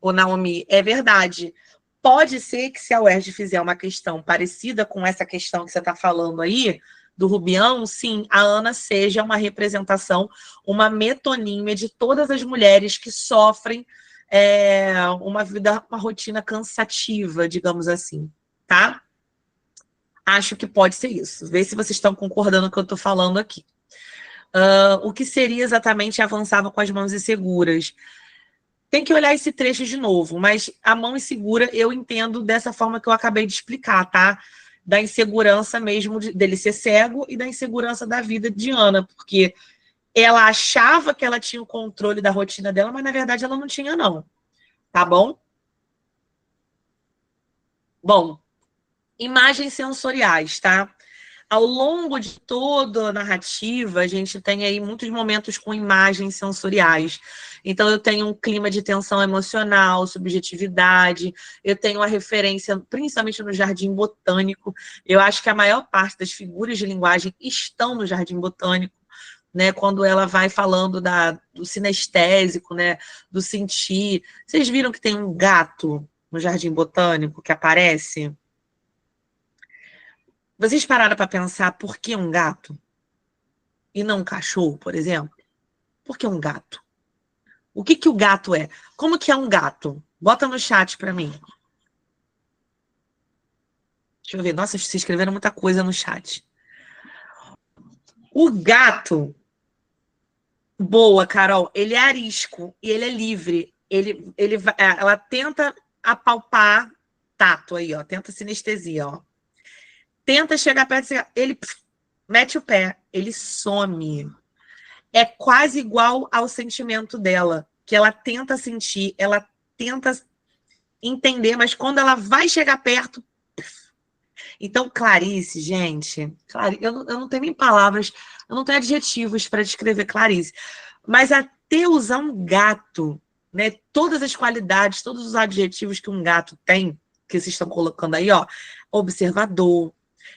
O Naomi, é verdade. Pode ser que se a UERJ fizer uma questão parecida com essa questão que você está falando aí, do Rubião, sim, a Ana seja uma representação, uma metonímia de todas as mulheres que sofrem uma rotina cansativa, digamos assim, tá? Acho que pode ser isso. Vê se vocês estão concordando com o que eu estou falando aqui. O que seria exatamente avançava com as mãos inseguras? Tem que olhar esse trecho de novo, mas a mão insegura eu entendo dessa forma que eu acabei de explicar, tá? Da insegurança mesmo dele ser cego e da insegurança da vida de Ana, porque ela achava que ela tinha o controle da rotina dela, mas na verdade ela não tinha, não. Tá bom? Bom, imagens sensoriais, tá? Ao longo de toda a narrativa, a gente tem aí muitos momentos com imagens sensoriais. Então, eu tenho um clima de tensão emocional, subjetividade, eu tenho uma referência, principalmente no Jardim Botânico. Eu acho que a maior parte das figuras de linguagem estão no Jardim Botânico, né? Quando ela vai falando do sinestésico, né? Do sentir. Vocês viram que tem um gato no Jardim Botânico que aparece? Vocês pararam para pensar por que um gato e não um cachorro, por exemplo? Por que um gato? O que o gato é? Como que é um gato? Bota no chat para mim. Deixa eu ver. Nossa, vocês escreveram muita coisa no chat. O gato, boa, Carol, ele é arisco e ele é livre. Ela tenta apalpar tato aí, ó. Tenta sinestesia, ó. Tenta chegar perto, ele mete o pé, ele some. É quase igual ao sentimento dela, que ela tenta sentir, ela tenta entender, mas quando ela vai chegar perto. Então, Clarice, gente, eu não tenho nem palavras, eu não tenho adjetivos para descrever Clarice, mas até usar um gato, né? Todas as qualidades, todos os adjetivos que um gato tem, que vocês estão colocando aí, ó, observador,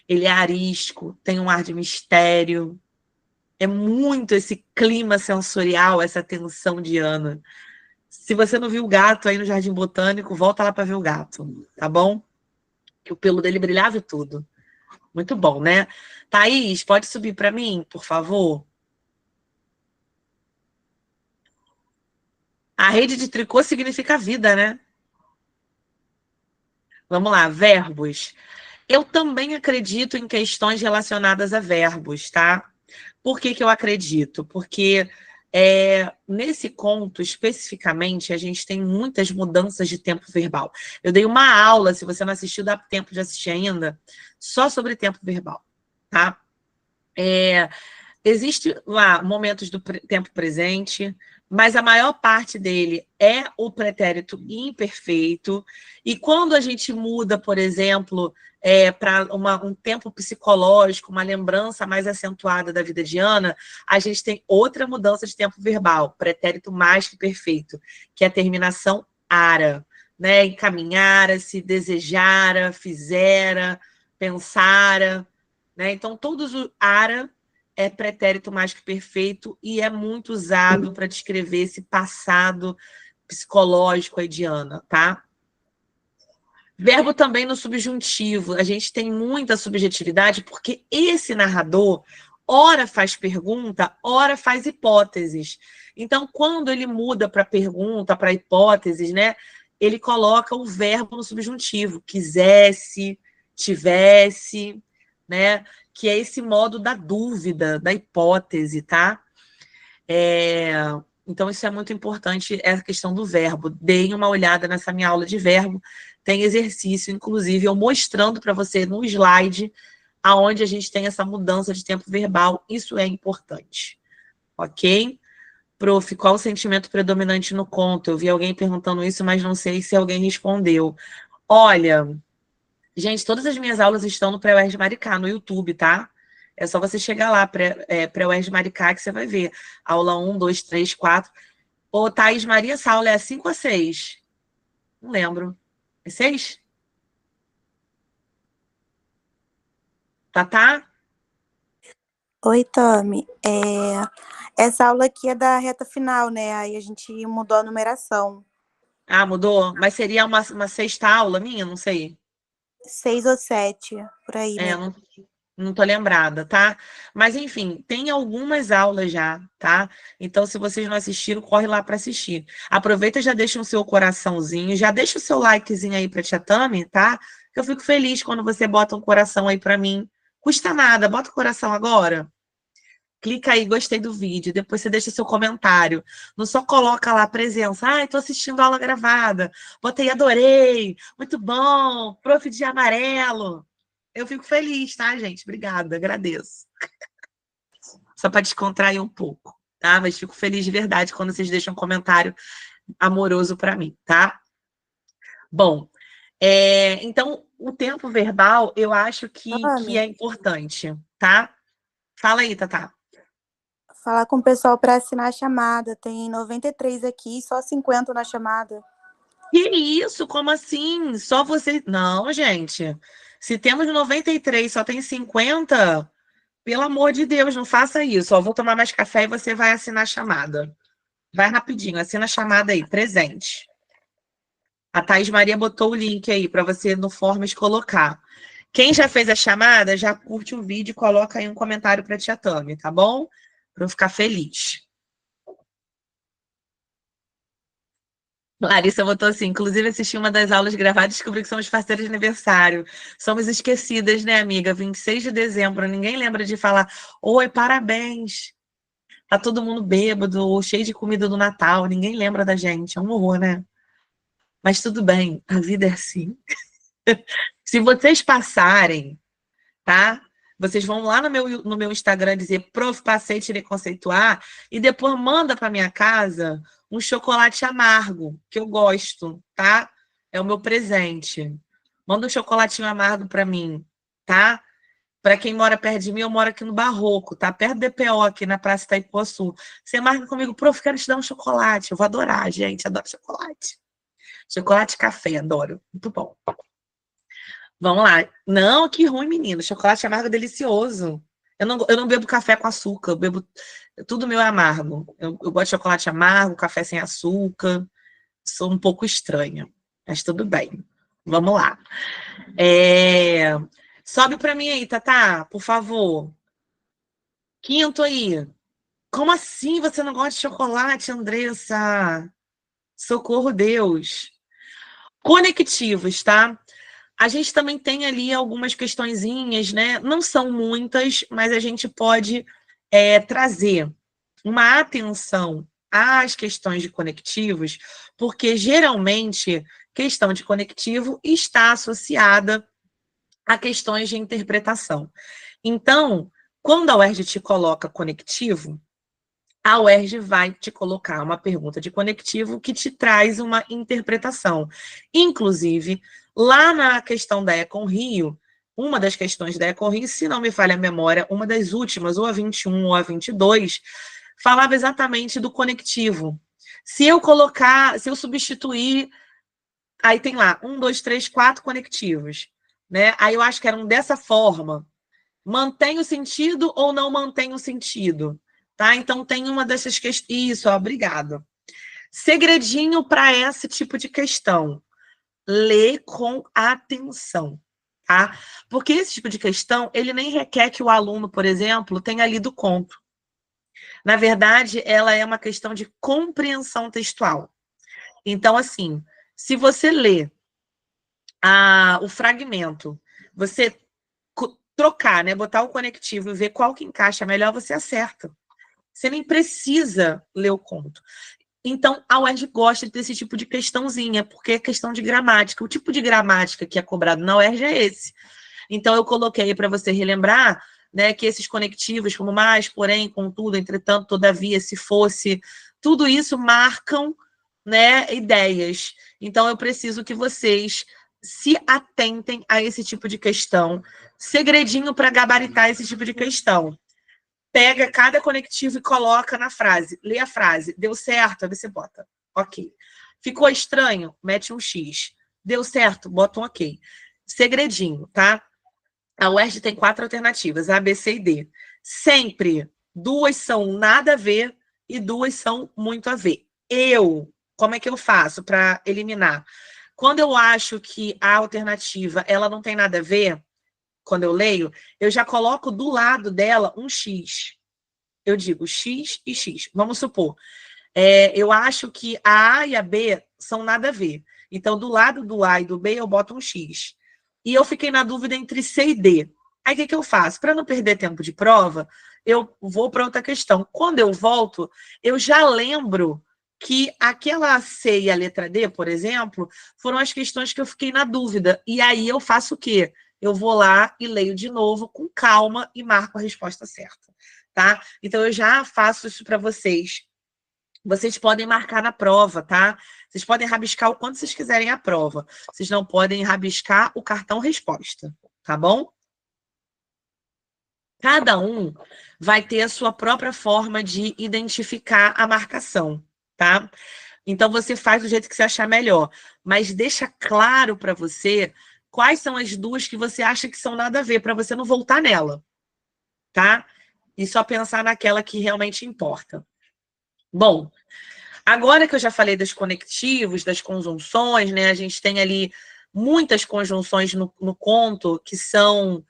ele é arisco, tem um ar de mistério, é muito esse clima sensorial, essa tensão de Ana. Se você não viu o gato aí no Jardim Botânico, volta lá para ver o gato, tá bom? Que o pelo dele brilhava e tudo. Muito bom, né? Thaís, pode subir para mim, por favor? A rede de tricô significa vida, né? Vamos lá, verbos. Eu também acredito em questões relacionadas a verbos, tá? Por que que eu acredito? Porque nesse conto, especificamente, a gente tem muitas mudanças de tempo verbal. Eu dei uma aula, se você não assistiu, dá tempo de assistir ainda, só sobre tempo verbal, tá? Existe lá momentos do tempo presente, mas a maior parte dele é o pretérito imperfeito. E quando a gente muda, por exemplo, para um tempo psicológico, uma lembrança mais acentuada da vida de Ana, a gente tem outra mudança de tempo verbal, pretérito mais que perfeito, que é a terminação ara, né? Encaminhara-se, desejara, fizera, pensara, né? Então, todos o ara é pretérito mais que perfeito e é muito usado para descrever esse passado psicológico aí de Ana, tá? Verbo também no subjuntivo. A gente tem muita subjetividade porque esse narrador ora faz pergunta, ora faz hipóteses. Então, quando ele muda para pergunta, para hipóteses, né? Ele coloca o verbo no subjuntivo. Quisesse, tivesse, né? Que é esse modo da dúvida, da hipótese, tá? Então, isso é muito importante, é a questão do verbo. Deem uma olhada nessa minha aula de verbo. Tem exercício, inclusive, eu mostrando para você no slide aonde a gente tem essa mudança de tempo verbal. Isso é importante. Ok? Prof, qual o sentimento predominante no conto? Eu vi alguém perguntando isso, mas não sei se alguém respondeu. Olha, gente, todas as minhas aulas estão no Pré-UERJ Maricá, no YouTube, tá? É só você chegar lá, Pré-UERJ Maricá, que você vai ver. Aula 1, 2, 3, 4. Ô, Thaís Maria, essa aula é 5 ou 6? Não lembro. É 6? Tá? Oi, Tami. Essa aula aqui é da reta final, né? Aí a gente mudou a numeração. Ah, mudou? Mas seria uma sexta aula minha? Não sei. 6 ou 7, por aí mesmo. Não tô lembrada, tá? Mas, enfim, tem algumas aulas já, tá? Então, se vocês não assistiram, corre lá para assistir. Aproveita e já deixa o seu coraçãozinho, já deixa o seu likezinho aí pra Tia Tami, tá? Eu fico feliz quando você bota um coração aí para mim. Custa nada, bota o coração agora. Clica aí, gostei do vídeo. Depois você deixa seu comentário. Não só coloca lá a presença. Ai, tô assistindo a aula gravada. Botei, adorei. Muito bom. Prof de amarelo. Eu fico feliz, tá, gente? Obrigada, agradeço. Só para descontrair um pouco, tá? Mas fico feliz de verdade quando vocês deixam um comentário amoroso para mim, tá? Bom, então, o tempo verbal, eu acho que Tami, é importante, tá? Fala aí, Tatá. falar com o pessoal para assinar a chamada. Tem 93 aqui, só 50 na chamada. Que isso? Como assim? Só você. Não, gente. Se temos 93, só tem 50, pelo amor de Deus, não faça isso. Ó, vou tomar mais café e você vai assinar a chamada. Vai rapidinho, assina a chamada aí, presente. A Thaís Maria botou o link aí para você no Forms colocar. Quem já fez a chamada, já curte o vídeo e coloca aí um comentário para a Tia Tami, tá bom? Para eu ficar feliz. Larissa botou assim, inclusive assisti uma das aulas gravadas e descobri que somos parceiras de aniversário. Somos esquecidas, né, amiga? 26 de dezembro, ninguém lembra de falar, oi, parabéns. Tá todo mundo bêbado, ou cheio de comida do Natal, ninguém lembra da gente. É um horror, né? Mas tudo bem, a vida é assim. Se vocês passarem, tá? Vocês vão lá no meu Instagram dizer Prof, passei, tirei conceituar, e depois manda para minha casa um chocolate amargo, que eu gosto, tá? É o meu presente. Manda um chocolatinho amargo para mim, tá? Para quem mora perto de mim, eu moro aqui no Barroco, tá? Perto do EPO, aqui na Praça Itaipuaçu. Você marca comigo, Prof, quero te dar um chocolate. Eu vou adorar, gente. Adoro chocolate. Chocolate e café, adoro. Muito bom. Vamos lá. Não, que ruim, menino. Chocolate amargo é delicioso. Eu não bebo café com açúcar, eu bebo. Tudo meu é amargo. Eu gosto de chocolate amargo, café sem açúcar. Sou um pouco estranha, mas tudo bem. Vamos lá. Sobe para mim aí, Tatá, por favor. Quinto aí. Como assim você não gosta de chocolate, Andressa? Socorro, Deus. Conectivos, tá? A gente também tem ali algumas questõezinhas, né? Não são muitas, mas a gente pode trazer uma atenção às questões de conectivos, porque geralmente questão de conectivo está associada a questões de interpretação. Então, quando a UERJ te coloca conectivo, a UERJ vai te colocar uma pergunta de conectivo que te traz uma interpretação. Inclusive, lá na questão da Econ Rio, uma das questões da Econ Rio, se não me falha a memória, uma das últimas, ou a 21 ou a 22, falava exatamente do conectivo. Se eu substituir, aí tem lá, 1, 2, 3, 4 conectivos, né? Aí eu acho que eram dessa forma. Mantém o sentido ou não mantém o sentido? Tá? Então, tem uma dessas questões. Isso, obrigado. Segredinho para esse tipo de questão. Lê com atenção. Tá? Porque esse tipo de questão, ele nem requer que o aluno, por exemplo, tenha lido o conto. Na verdade, ela é uma questão de compreensão textual. Então, assim, se você lê o fragmento, você trocar, né, botar o conectivo e ver qual que encaixa melhor, você acerta. Você nem precisa ler o conto. Então, a UERJ gosta desse tipo de questãozinha, porque é questão de gramática. O tipo de gramática que é cobrado na UERJ é esse. Então, eu coloquei para você relembrar, né, que esses conectivos, como mais, porém, contudo, entretanto, todavia, se fosse, tudo isso marcam, né, ideias. Então, eu preciso que vocês se atentem a esse tipo de questão. Segredinho para gabaritar esse tipo de questão. Pega cada conectivo e coloca na frase. Lê a frase. Deu certo? Aí você bota. Ok. Ficou estranho? Mete um X. Deu certo? Bota um ok. Segredinho, tá? A UERJ tem 4 alternativas, A, B, C e D. Sempre 2 são nada a ver e 2 são muito a ver. Como é que eu faço para eliminar? Quando eu acho que a alternativa ela não tem nada a ver, quando eu leio, eu já coloco do lado dela um X. Eu digo X e X. Vamos supor, eu acho que a A e a B são nada a ver. Então, do lado do A e do B, eu boto um X. E eu fiquei na dúvida entre C e D. Aí, o que eu faço? Para não perder tempo de prova, eu vou para outra questão. Quando eu volto, eu já lembro que aquela C e a letra D, por exemplo, foram as questões que eu fiquei na dúvida. E aí eu faço o quê? Eu vou lá e leio de novo com calma e marco a resposta certa, tá? Então, eu já faço isso para vocês. Vocês podem marcar na prova, tá? Vocês podem rabiscar o quanto vocês quiserem a prova. Vocês não podem rabiscar o cartão resposta, tá bom? Cada um vai ter a sua própria forma de identificar a marcação, tá? Então, você faz do jeito que você achar melhor. Mas deixa claro para você quais são as duas que você acha que são nada a ver, para você não voltar nela, tá? E só pensar naquela que realmente importa. Bom, agora que eu já falei dos conectivos, das conjunções, né? A gente tem ali muitas conjunções no conto que são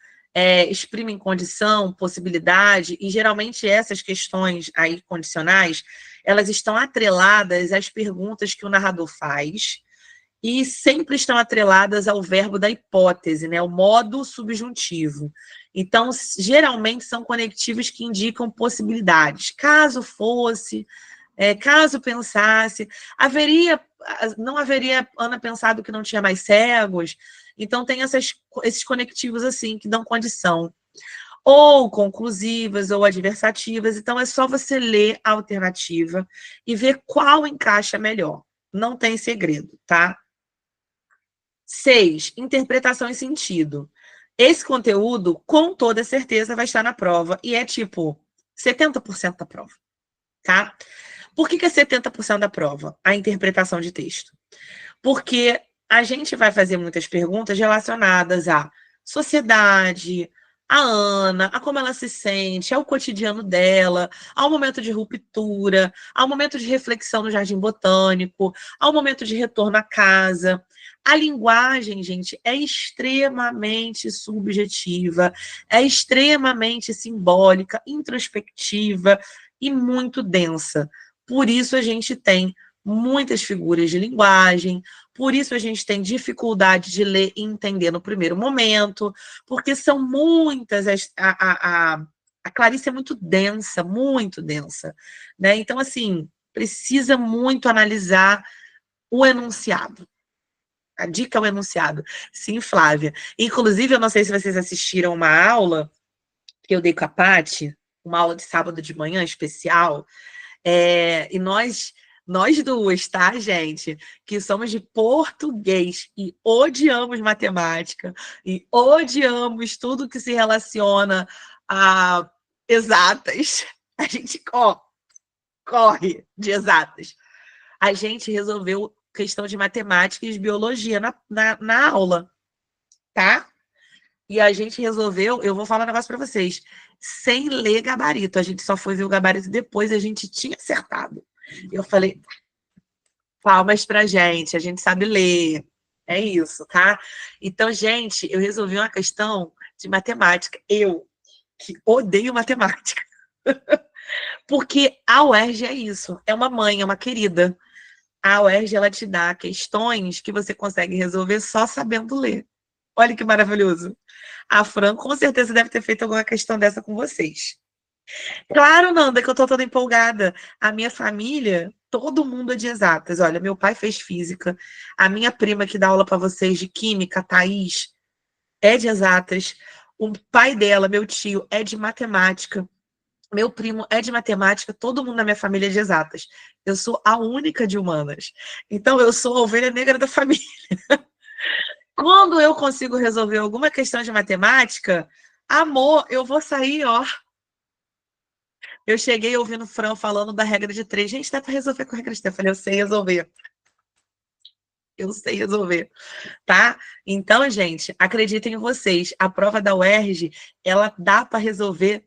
exprimem condição, possibilidade, e geralmente essas questões aí condicionais, elas estão atreladas às perguntas que o narrador faz e sempre estão atreladas ao verbo da hipótese, né? O modo subjuntivo. Então, geralmente são conectivos que indicam possibilidades. Caso fosse, caso pensasse, não haveria Ana pensado que não tinha mais cegos? Então, tem esses conectivos assim, que dão condição. ou conclusivas, ou adversativas. Então, é só você ler a alternativa e ver qual encaixa melhor. Não tem segredo, tá? 6, interpretação e sentido. Esse conteúdo, com toda certeza, vai estar na prova. E é tipo 70% da prova, tá? Por que é 70% da prova? A interpretação de texto. Porque a gente vai fazer muitas perguntas relacionadas à sociedade, a Ana, a como ela se sente, ao cotidiano dela, ao momento de ruptura, ao momento de reflexão no Jardim Botânico, ao momento de retorno à casa. A linguagem, gente, é extremamente subjetiva, é extremamente simbólica, introspectiva e muito densa. Por isso a gente tem muitas figuras de linguagem, por isso a gente tem dificuldade de ler e entender no primeiro momento, porque são muitas. A Clarice é muito densa, né? Então, assim, precisa muito analisar o enunciado. A dica é o enunciado. Sim, Flávia. Inclusive, eu não sei se vocês assistiram uma aula que eu dei com a Paty, uma aula de sábado de manhã especial, e nós duas, tá, gente? Que somos de português e odiamos matemática e odiamos tudo que se relaciona a exatas. A gente corre de exatas. A gente resolveu questão de matemática e de biologia na aula, tá? E a gente resolveu, eu vou falar um negócio para vocês, sem ler gabarito. A gente só foi ver o gabarito depois, a gente tinha acertado. Eu falei, palmas pra gente, a gente sabe ler. É isso, tá? Então, gente, eu resolvi uma questão de matemática. Eu, que odeio matemática. Porque a UERJ é isso, é uma mãe, é uma querida. A UERJ, ela te dá questões que você consegue resolver só sabendo ler. Olha que maravilhoso. A Fran, com certeza, deve ter feito alguma questão dessa com vocês. Claro, Nanda, que eu tô toda empolgada. A minha família, todo mundo é de exatas. Olha, meu pai fez física. A minha prima que dá aula para vocês de química, Thaís, é de exatas. O pai dela, meu tio, é de matemática. Meu primo é de matemática. Todo mundo na minha família é de exatas. Eu sou a única de humanas. Então, eu sou a ovelha negra da família. Quando eu consigo resolver alguma questão de matemática, amor, eu vou sair, ó. Eu cheguei ouvindo o Fran falando da regra de 3. Gente, dá para resolver com a regra de 3. Eu falei, eu sei resolver. Eu sei resolver, tá? Então, gente, acreditem em vocês. A prova da UERJ, ela dá para resolver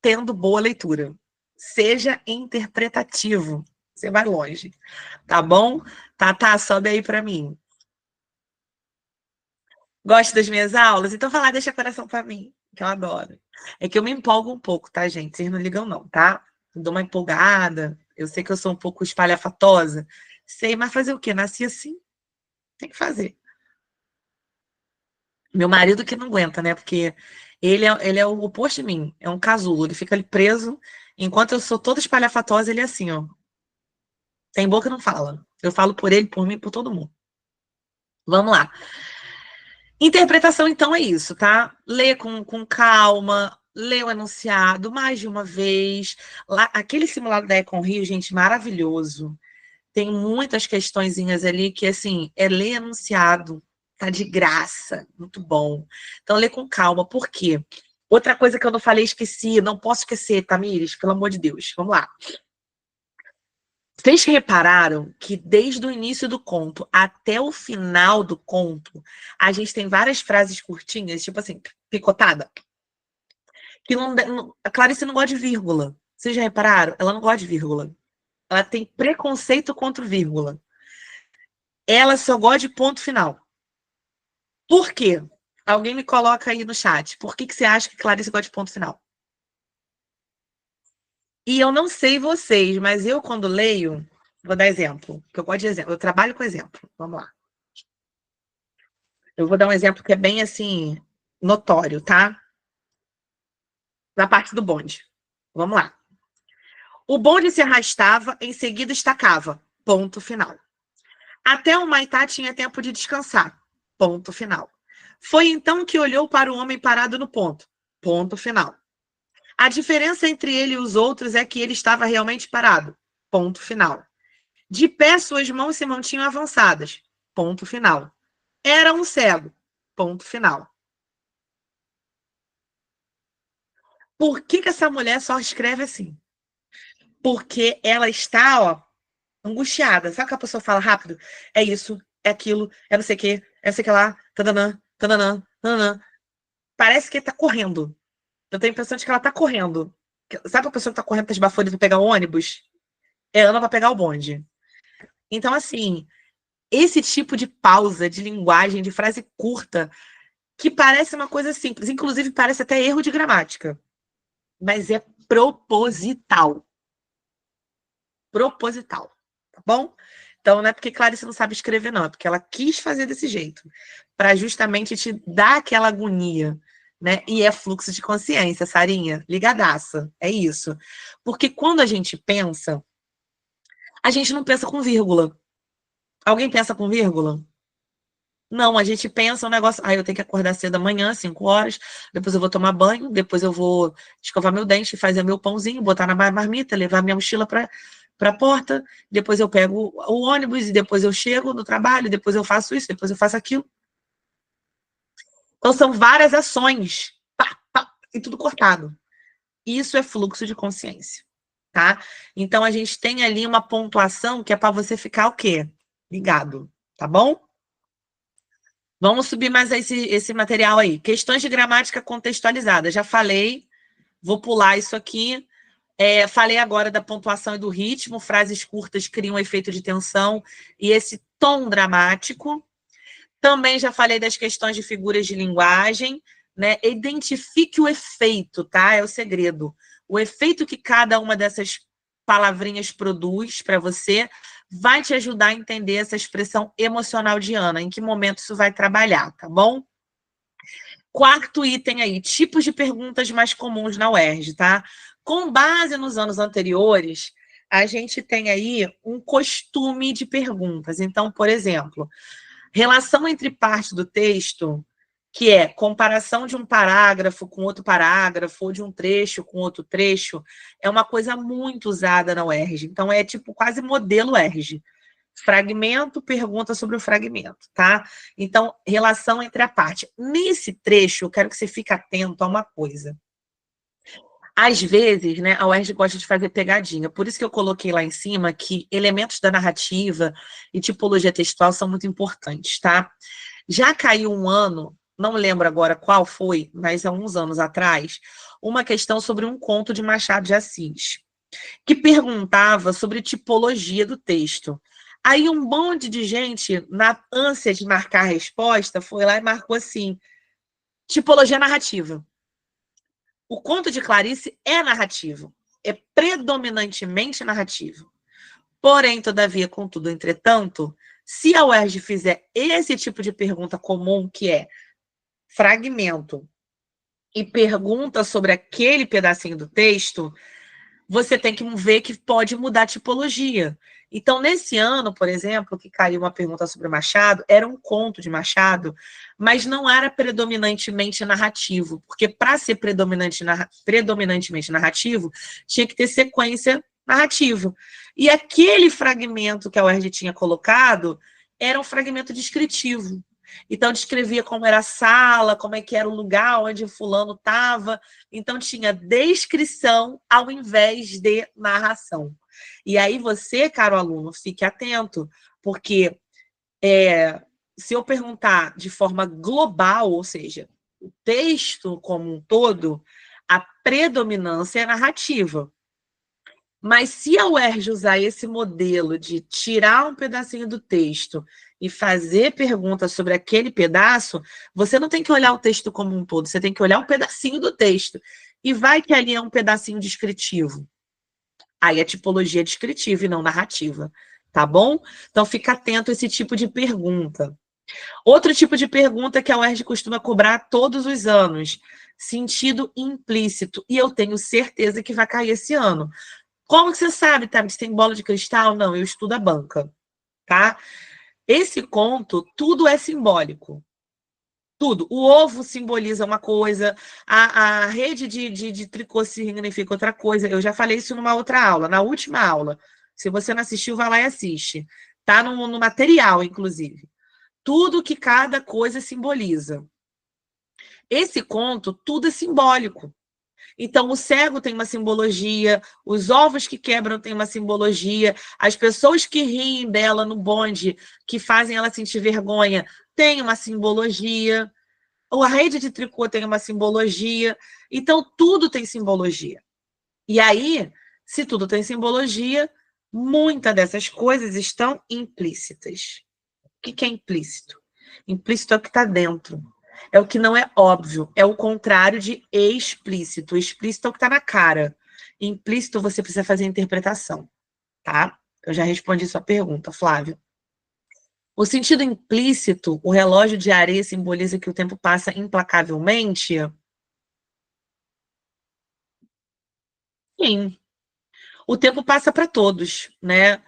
tendo boa leitura. Seja interpretativo. Você vai longe. Tá bom? Tá, sobe aí para mim. Gosta das minhas aulas? Então vai lá, deixa coração para mim, que eu adoro. É que eu me empolgo um pouco, tá, gente? Vocês não ligam não, tá? Eu dou uma empolgada. Eu sei que eu sou um pouco espalhafatosa. Sei, mas fazer o quê? Nasci assim, tem que fazer. Meu marido que não aguenta, né? Porque ele é o oposto de mim. É um casulo. Ele fica ali preso. Enquanto eu sou toda espalhafatosa, ele é assim, ó. Tem boca e não fala. Eu falo por ele, por mim, por todo mundo. Vamos lá. Interpretação, então, é isso, tá? Lê com calma, lê o enunciado mais de uma vez. Lá, aquele simulado da Econ Rio, gente, maravilhoso. Tem muitas questõezinhas ali que, assim, é ler enunciado, tá de graça, muito bom. Então, lê com calma, por quê? Outra coisa que eu não falei, esqueci, não posso esquecer, Tamires, pelo amor de Deus. Vamos lá. Vocês repararam que desde o início do conto até o final do conto, a gente tem várias frases curtinhas, tipo assim, picotada, que a Clarice não gosta de vírgula. Vocês já repararam? Ela não gosta de vírgula. Ela tem preconceito contra vírgula. Ela só gosta de ponto final. Por quê? Alguém me coloca aí no chat. Por que você acha que Clarice gosta de ponto final? E eu não sei vocês, mas eu, quando leio, vou dar exemplo, que eu gosto de exemplo. Eu trabalho com exemplo. Vamos lá. Eu vou dar um exemplo que é bem, assim, notório, tá? Na parte do bonde. Vamos lá. O bonde se arrastava, em seguida estacava. Ponto final. Até o Maitá tinha tempo de descansar. Ponto final. Foi então que olhou para o homem parado no ponto. Ponto final. A diferença entre ele e os outros é que ele estava realmente parado. Ponto final. De pé, suas mãos se mantinham avançadas. Ponto final. Era um cego. Ponto final. Por que essa mulher só escreve assim? Porque ela está, ó, angustiada. Sabe que a pessoa fala rápido? É isso, é aquilo, é não sei o quê, é não sei o que lá, tadanã, tadanã, tadanã. Parece que tá correndo. Eu tenho a impressão de que ela tá correndo. Sabe a pessoa que tá correndo, tá esbaforindo pra pegar o ônibus? É Ana pra pegar o bonde. Então, assim, esse tipo de pausa, de linguagem, de frase curta, que parece uma coisa simples, inclusive parece até erro de gramática, mas é proposital. Proposital, tá bom? Então, não é porque Clarice não sabe escrever, não, é porque ela quis fazer desse jeito, para justamente te dar aquela agonia, né? E é fluxo de consciência, Sarinha, ligadaça, é isso. Porque quando a gente não pensa com vírgula. Alguém pensa com vírgula? Não, a gente pensa um negócio. Eu tenho que acordar cedo amanhã, 5 horas. Depois eu vou tomar banho. Depois eu vou escovar meu dente, fazer meu pãozinho, botar na marmita, levar minha mochila para a porta. Depois eu pego o ônibus e depois eu chego no trabalho. Depois eu faço isso, depois eu faço aquilo. Então são várias ações. Pá, pá, e tudo cortado. Isso é fluxo de consciência, tá? Então a gente tem ali uma pontuação que é para você ficar o quê? Ligado, tá bom? Vamos subir mais esse material aí. Questões de gramática contextualizada. Já falei, vou pular isso aqui. Falei agora da pontuação e do ritmo. Frases curtas criam um efeito de tensão e esse tom dramático. Também já falei das questões de figuras de linguagem, né? Identifique o efeito, tá? É o segredo. O efeito que cada uma dessas palavrinhas produz para você vai te ajudar a entender essa expressão emocional de Ana, em que momento isso vai trabalhar, tá bom? Quarto item aí, tipos de perguntas mais comuns na UERJ, tá? Com base nos anos anteriores, a gente tem aí um costume de perguntas. Então, por exemplo, relação entre parte do texto, que é comparação de um parágrafo com outro parágrafo, ou de um trecho com outro trecho, é uma coisa muito usada na UERJ. Então, é tipo quase modelo UERJ. Fragmento, pergunta sobre o fragmento, tá? Então, relação entre a parte. Nesse trecho, eu quero que você fique atento a uma coisa. Às vezes, né, a UERJ gosta de fazer pegadinha. Por isso que eu coloquei lá em cima que elementos da narrativa e tipologia textual são muito importantes, tá? Já caiu um ano, não lembro agora qual foi, mas há uns anos atrás, uma questão sobre um conto de Machado de Assis, que perguntava sobre tipologia do texto. Aí um monte de gente, na ânsia de marcar a resposta, foi lá e marcou assim, tipologia narrativa. O conto de Clarice é narrativo, é predominantemente narrativo. Porém, todavia, contudo, entretanto, se a UERJ fizer esse tipo de pergunta comum, que é fragmento, e pergunta sobre aquele pedacinho do texto, você tem que ver que pode mudar a tipologia. Então, nesse ano, por exemplo, que caiu uma pergunta sobre Machado, era um conto de Machado, mas não era predominantemente narrativo, porque para ser predominantemente narrativo, tinha que ter sequência narrativa. E aquele fragmento que a UERJ tinha colocado era um fragmento descritivo. Então, descrevia como era a sala, como é que era o lugar onde o fulano estava. Então, tinha descrição ao invés de narração. E aí você, caro aluno, fique atento, porque se eu perguntar de forma global, ou seja, o texto como um todo, a predominância é narrativa. Mas se a UERJ usar esse modelo de tirar um pedacinho do texto e fazer perguntas sobre aquele pedaço, você não tem que olhar o texto como um todo, você tem que olhar um pedacinho do texto. E vai que ali é um pedacinho descritivo. Aí é tipologia descritiva e não narrativa, tá bom? Então fica atento a esse tipo de pergunta. Outro tipo de pergunta que a UERJ costuma cobrar todos os anos, sentido implícito. E eu tenho certeza que vai cair esse ano. Como que você sabe, tá? Se tem bola de cristal? Não, eu estudo a banca, tá? Esse conto, tudo é simbólico. Tudo. O ovo simboliza uma coisa, a rede de tricô significa outra coisa. Eu já falei isso numa outra aula, na última aula. Se você não assistiu, vai lá e assiste. Tá no material, inclusive. Tudo que cada coisa simboliza. Esse conto, tudo é simbólico. Então, o cego tem uma simbologia, os ovos que quebram têm uma simbologia, as pessoas que riem dela no bonde, que fazem ela sentir vergonha, têm uma simbologia. A rede de tricô tem uma simbologia. Então, tudo tem simbologia. E aí, se tudo tem simbologia, muitas dessas coisas estão implícitas. O que é implícito? Implícito é o que está dentro. É o que não é óbvio. É o contrário de explícito. Explícito é o que está na cara. Implícito você precisa fazer interpretação. Tá? Eu já respondi sua pergunta, Flávio. O sentido implícito, o relógio de areia simboliza que o tempo passa implacavelmente? Sim. O tempo passa para todos, né?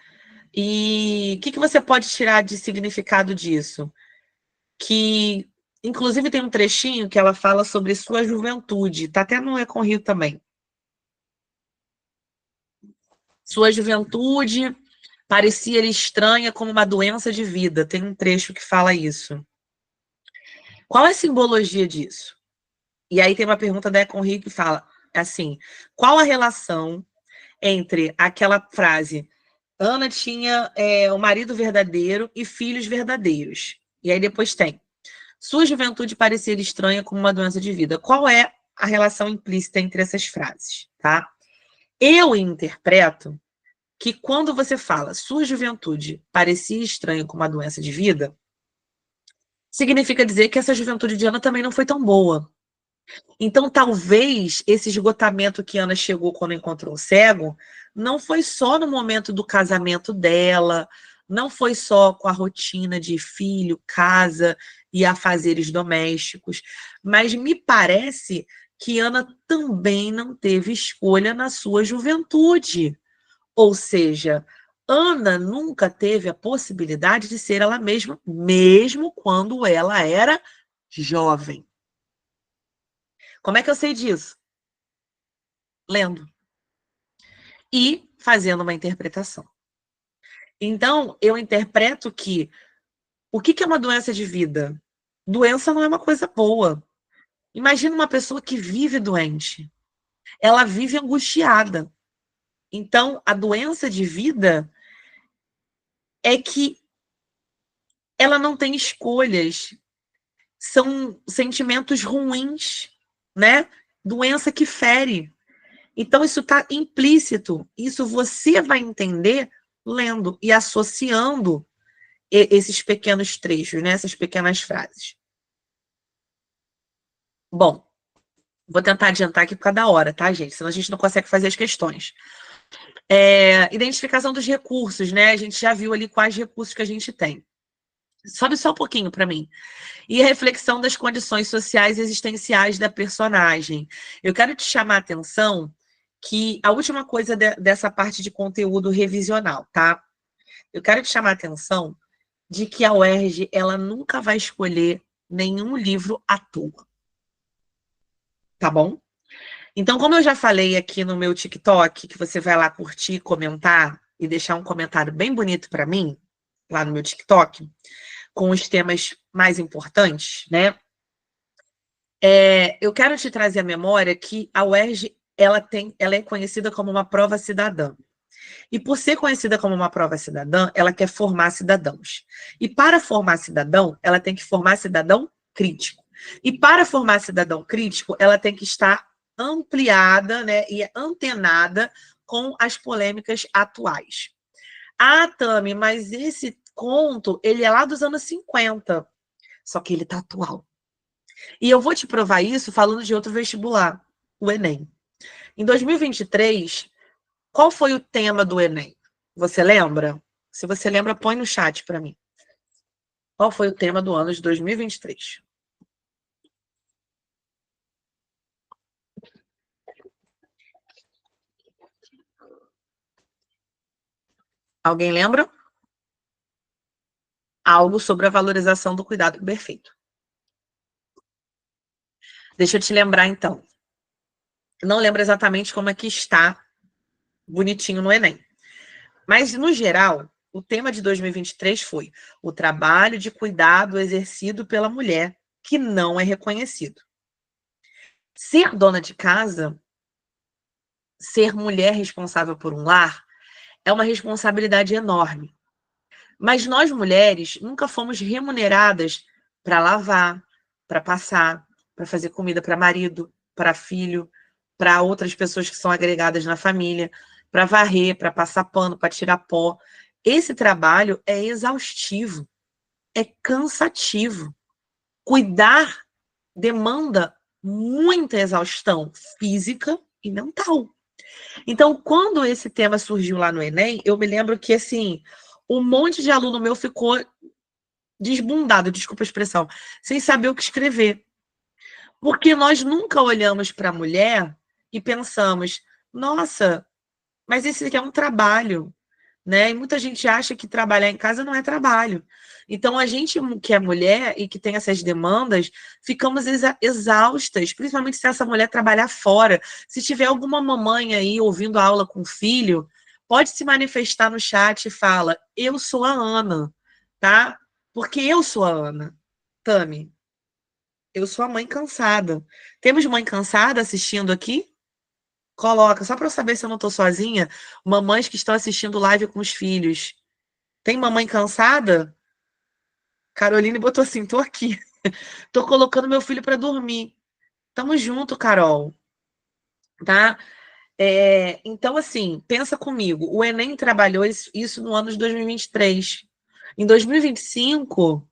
E o que você pode tirar de significado disso? Que, inclusive, tem um trechinho que ela fala sobre sua juventude. Tá até no É com Rio também. Sua juventude parecia-lhe estranha como uma doença de vida. Tem um trecho que fala isso. Qual é a simbologia disso? E aí tem uma pergunta da É com Rio que fala assim, qual a relação entre aquela frase Ana tinha um marido verdadeiro e filhos verdadeiros. E aí depois tem sua juventude parecia estranha como uma doença de vida. Qual é a relação implícita entre essas frases, tá? Eu interpreto que quando você fala sua juventude parecia estranha como uma doença de vida, significa dizer que essa juventude de Ana também não foi tão boa. Então, talvez esse esgotamento que Ana chegou quando encontrou o cego não foi só no momento do casamento dela, não foi só com a rotina de filho, casa e afazeres domésticos, mas me parece que Ana também não teve escolha na sua juventude. Ou seja, Ana nunca teve a possibilidade de ser ela mesma, mesmo quando ela era jovem. Como é que eu sei disso? Lendo e fazendo uma interpretação. Então, eu interpreto que o que é uma doença de vida? Doença não é uma coisa boa. Imagina uma pessoa que vive doente. Ela vive angustiada. Então, a doença de vida é que ela não tem escolhas. São sentimentos ruins, né? Doença que fere. Então, isso está implícito. Isso você vai entender lendo e associando esses pequenos trechos, né? Essas pequenas frases. Bom, vou tentar adiantar aqui por causa da hora, tá, gente? Senão a gente não consegue fazer as questões. Identificação dos recursos, né? A gente já viu ali quais recursos que a gente tem. Sobe só um pouquinho para mim. E a reflexão das condições sociais e existenciais da personagem. Eu quero te chamar a atenção que a última coisa dessa parte de conteúdo revisional, tá? Eu quero te chamar a atenção de que a UERJ ela nunca vai escolher nenhum livro à toa. Tá bom? Então, como eu já falei aqui no meu TikTok, que você vai lá curtir, comentar e deixar um comentário bem bonito para mim, lá no meu TikTok, com os temas mais importantes, né? Eu quero te trazer à memória que a UERJ ela é conhecida como uma prova cidadã. E por ser conhecida como uma prova cidadã, ela quer formar cidadãos. E para formar cidadão, ela tem que formar cidadão crítico. E para formar cidadão crítico, ela tem que estar ampliada, né, e antenada com as polêmicas atuais. Ah, Tami, mas esse conto, ele é lá dos anos 50. Só que ele está atual. E eu vou te provar isso falando de outro vestibular, o Enem. Em 2023, qual foi o tema do Enem? Você lembra? Se você lembra, põe no chat para mim. Qual foi o tema do ano de 2023? Alguém lembra? Algo sobre a valorização do cuidado. Perfeito. Deixa eu te lembrar, então. Não lembro exatamente como é que está bonitinho no Enem. Mas, no geral, o tema de 2023 foi o trabalho de cuidado exercido pela mulher, que não é reconhecido. Ser dona de casa, ser mulher responsável por um lar, é uma responsabilidade enorme. Mas nós, mulheres, nunca fomos remuneradas para lavar, para passar, para fazer comida para marido, para filho, para outras pessoas que são agregadas na família, para varrer, para passar pano, para tirar pó. Esse trabalho é exaustivo, é cansativo. Cuidar demanda muita exaustão física e mental. Então, quando esse tema surgiu lá no Enem, eu me lembro que, assim, um monte de aluno meu ficou desbundado, desculpa a expressão, sem saber o que escrever. Porque nós nunca olhamos para a mulher e pensamos, nossa, mas esse aqui é um trabalho, né? E muita gente acha que trabalhar em casa não é trabalho. Então, a gente que é mulher e que tem essas demandas, ficamos exaustas, principalmente se essa mulher trabalhar fora. Se tiver alguma mamãe aí ouvindo a aula com o filho, pode se manifestar no chat e fala, eu sou a Ana, tá? Porque eu sou a Ana. Tami, eu sou a mãe cansada. Temos mãe cansada assistindo aqui? Coloca, só para eu saber se eu não estou sozinha, mamães que estão assistindo live com os filhos. Tem mamãe cansada? Caroline botou assim, tô aqui. Tô colocando meu filho para dormir. Tamo junto, Carol. Tá? Então, assim, pensa comigo. O Enem trabalhou isso no ano de 2023. Em 2025,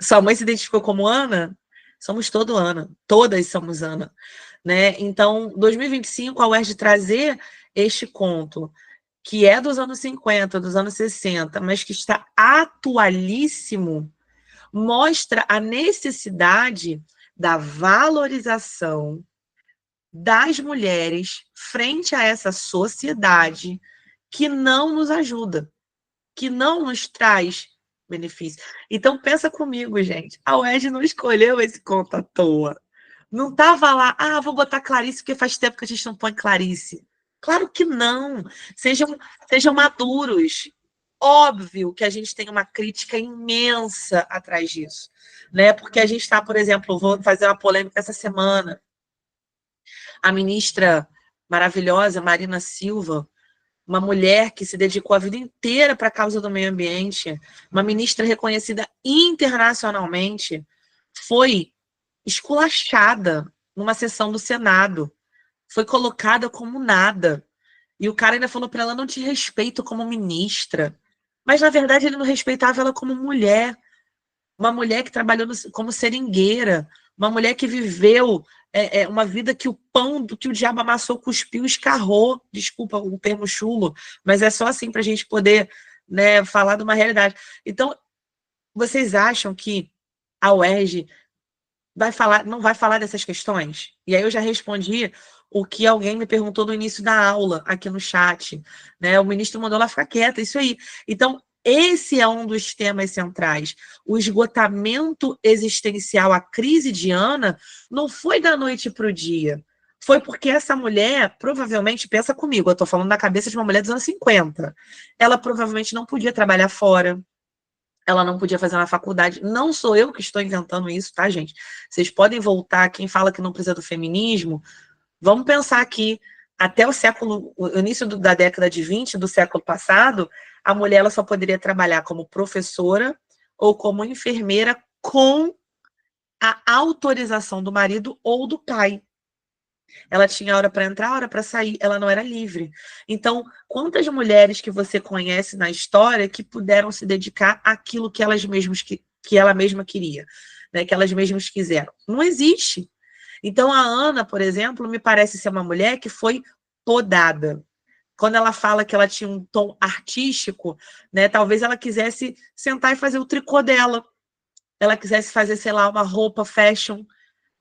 sua mãe se identificou como Ana? Somos todo Ana. Todas somos Ana. Né? Então, 2025, ao invés de trazer este conto, que é dos anos 50, dos anos 60, mas que está atualíssimo, mostra a necessidade da valorização das mulheres frente a essa sociedade que não nos ajuda, que não nos traz benefício. Então, pensa comigo, gente. A UERJ não escolheu esse conto à toa. Não estava lá, vou botar Clarice, porque faz tempo que a gente não põe Clarice. Claro que não. Sejam maduros. Óbvio que a gente tem uma crítica imensa atrás disso, né? Porque a gente está, por exemplo, vou fazer uma polêmica essa semana. A ministra maravilhosa, Marina Silva, uma mulher que se dedicou a vida inteira para a causa do meio ambiente, uma ministra reconhecida internacionalmente, foi esculachada numa sessão do Senado, foi colocada como nada. E o cara ainda falou para ela, não te respeito como ministra. Mas, na verdade, ele não respeitava ela como mulher. Uma mulher que trabalhou como seringueira. Uma mulher que viveu uma vida que o pão do que o diabo amassou, cuspiu, escarrou. Desculpa o termo chulo, mas é só assim para a gente poder, né, falar de uma realidade. Então, vocês acham que a UERJ não vai falar dessas questões? E aí eu já respondi o que alguém me perguntou no início da aula, aqui no chat, né? O ministro mandou ela ficar quieta, isso aí. Então, esse é um dos temas centrais. O esgotamento existencial, a crise de Ana, não foi da noite para o dia. Foi porque essa mulher, provavelmente, pensa comigo, eu estou falando da cabeça de uma mulher dos anos 50. Ela provavelmente não podia trabalhar fora, ela não podia fazer na faculdade. Não sou eu que estou inventando isso, tá, gente? Vocês podem voltar, quem fala que não precisa do feminismo, vamos pensar aqui, até o início da década de 20 do século passado, a mulher ela só poderia trabalhar como professora ou como enfermeira com a autorização do marido ou do pai. Ela tinha hora para entrar, hora para sair, ela não era livre. Então, quantas mulheres que você conhece na história que puderam se dedicar àquilo que que ela mesma queria, né? Que elas mesmas quiseram? Não existe. Então, a Ana, por exemplo, me parece ser uma mulher que foi podada. Quando ela fala que ela tinha um tom artístico, né? Talvez ela quisesse sentar e fazer o tricô dela. Ela quisesse fazer, sei lá, uma roupa fashion.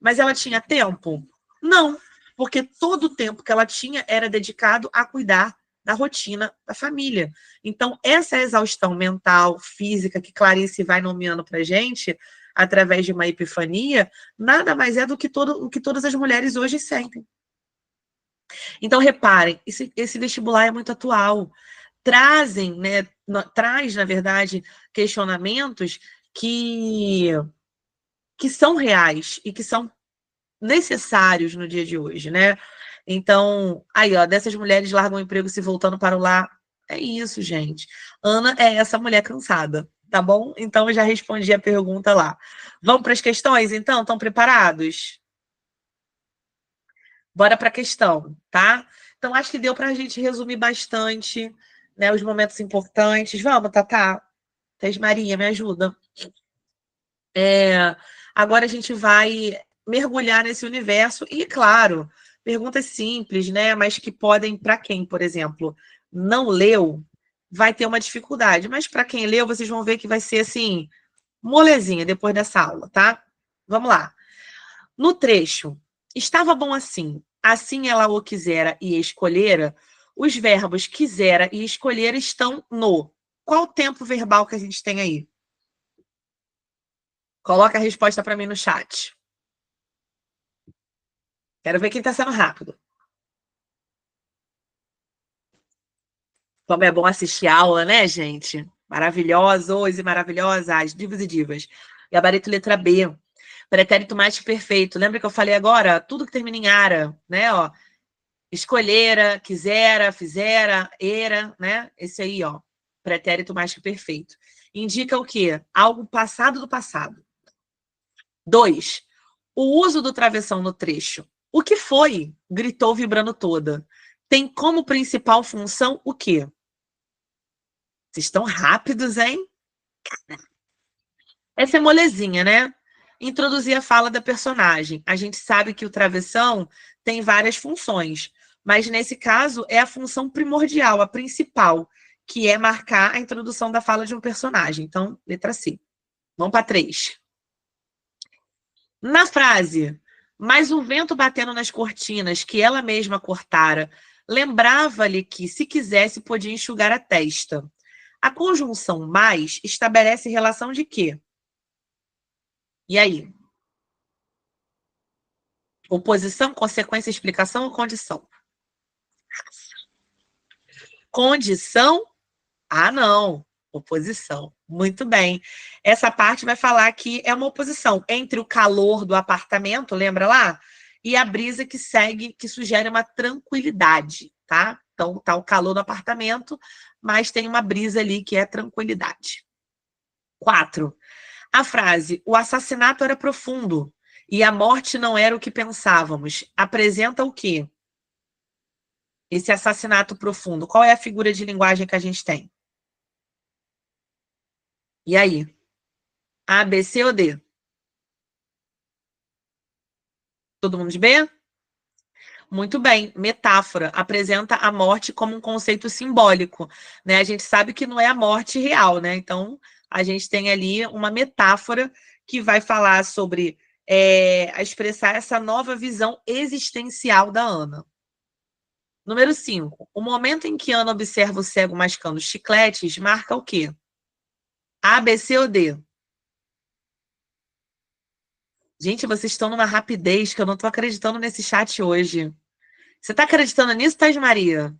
Mas ela tinha tempo? Não, porque todo o tempo que ela tinha era dedicado a cuidar da rotina da família. Então, essa exaustão mental, física, que Clarice vai nomeando para gente, através de uma epifania, nada mais é do que o que todas as mulheres hoje sentem. Então, reparem, esse vestibular é muito atual. Traz, na verdade, questionamentos que são reais e que são necessários no dia de hoje, né? Então, aí, ó, dessas mulheres largam o emprego se voltando para o lar. É isso, gente. Ana é essa mulher cansada, tá bom? Então, eu já respondi a pergunta lá. Vamos para as questões, então? Estão preparados? Bora para a questão, tá? Então, acho que deu para a gente resumir bastante, né, os momentos importantes. Vamos, Tatá? Thaís Maria, me ajuda. Agora a gente vai mergulhar nesse universo e, claro, perguntas simples, né? Mas que podem, para quem, por exemplo, não leu, vai ter uma dificuldade. Mas para quem leu, vocês vão ver que vai ser assim, molezinha depois dessa aula, tá? Vamos lá. No trecho, estava bom assim, assim ela o quisera e escolhera, os verbos quisera e escolher estão no. Qual o tempo verbal que a gente tem aí? Coloca a resposta para mim no chat. Quero ver quem está sendo rápido. Como é bom assistir aula, né, gente? Maravilhosos e maravilhosas, divos e divas. Gabarito letra B. Pretérito mais que perfeito. Lembra que eu falei agora? Tudo que termina em ara, né? Ó, escolhera, quisera, fizera, era, né? Esse aí, ó. Pretérito mais que perfeito. Indica o quê? Algo passado do passado. 2. O uso do travessão no trecho. O que foi? Gritou vibrando toda. Tem como principal função o quê? Vocês estão rápidos, hein? Essa é molezinha, né? Introduzir a fala da personagem. A gente sabe que o travessão tem várias funções, mas nesse caso é a função primordial, a principal, que é marcar a introdução da fala de um personagem. Então, letra C. Vamos para 3. Na frase, mas o vento batendo nas cortinas que ela mesma cortara, lembrava-lhe que, se quisesse, podia enxugar a testa. A conjunção mais estabelece relação de quê? E aí? Oposição, consequência, explicação ou condição? Condição? Ah, não. Oposição. Muito bem. Essa parte vai falar que é uma oposição entre o calor do apartamento, lembra lá? E a brisa que segue, que sugere uma tranquilidade, tá? Então, tá o calor do apartamento, mas tem uma brisa ali que é tranquilidade. 4. A frase, o assassinato era profundo e a morte não era o que pensávamos, apresenta o quê? Esse assassinato profundo. Qual é a figura de linguagem que a gente tem? E aí? A, B, C ou D? Todo mundo de B? Muito bem. Metáfora. Apresenta a morte como um conceito simbólico, né? A gente sabe que não é a morte real, né? Então, a gente tem ali uma metáfora que vai falar sobre expressar essa nova visão existencial da Ana. Número 5. O momento em que Ana observa o cego mascando chicletes marca o quê? A, B, C ou D? Gente, vocês estão numa rapidez que eu não estou acreditando nesse chat hoje. Você está acreditando nisso, Thais Maria?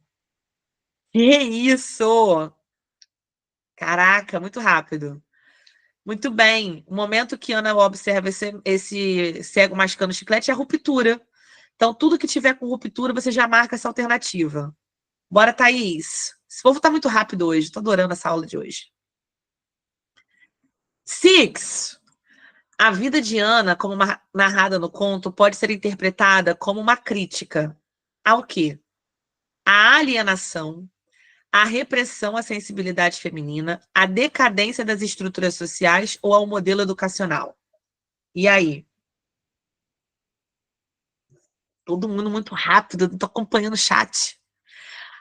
Que isso? Caraca, muito rápido. Muito bem. O momento que Ana observa esse cego mascando chiclete é a ruptura. Então, tudo que tiver com ruptura, você já marca essa alternativa. Bora, Thaís. Esse povo está muito rápido hoje. Estou adorando essa aula de hoje. 6. A vida de Ana, como narrada no conto, pode ser interpretada como uma crítica ao quê? A alienação, a repressão à sensibilidade feminina, a decadência das estruturas sociais ou ao modelo educacional. E aí? Todo mundo muito rápido, estou acompanhando o chat.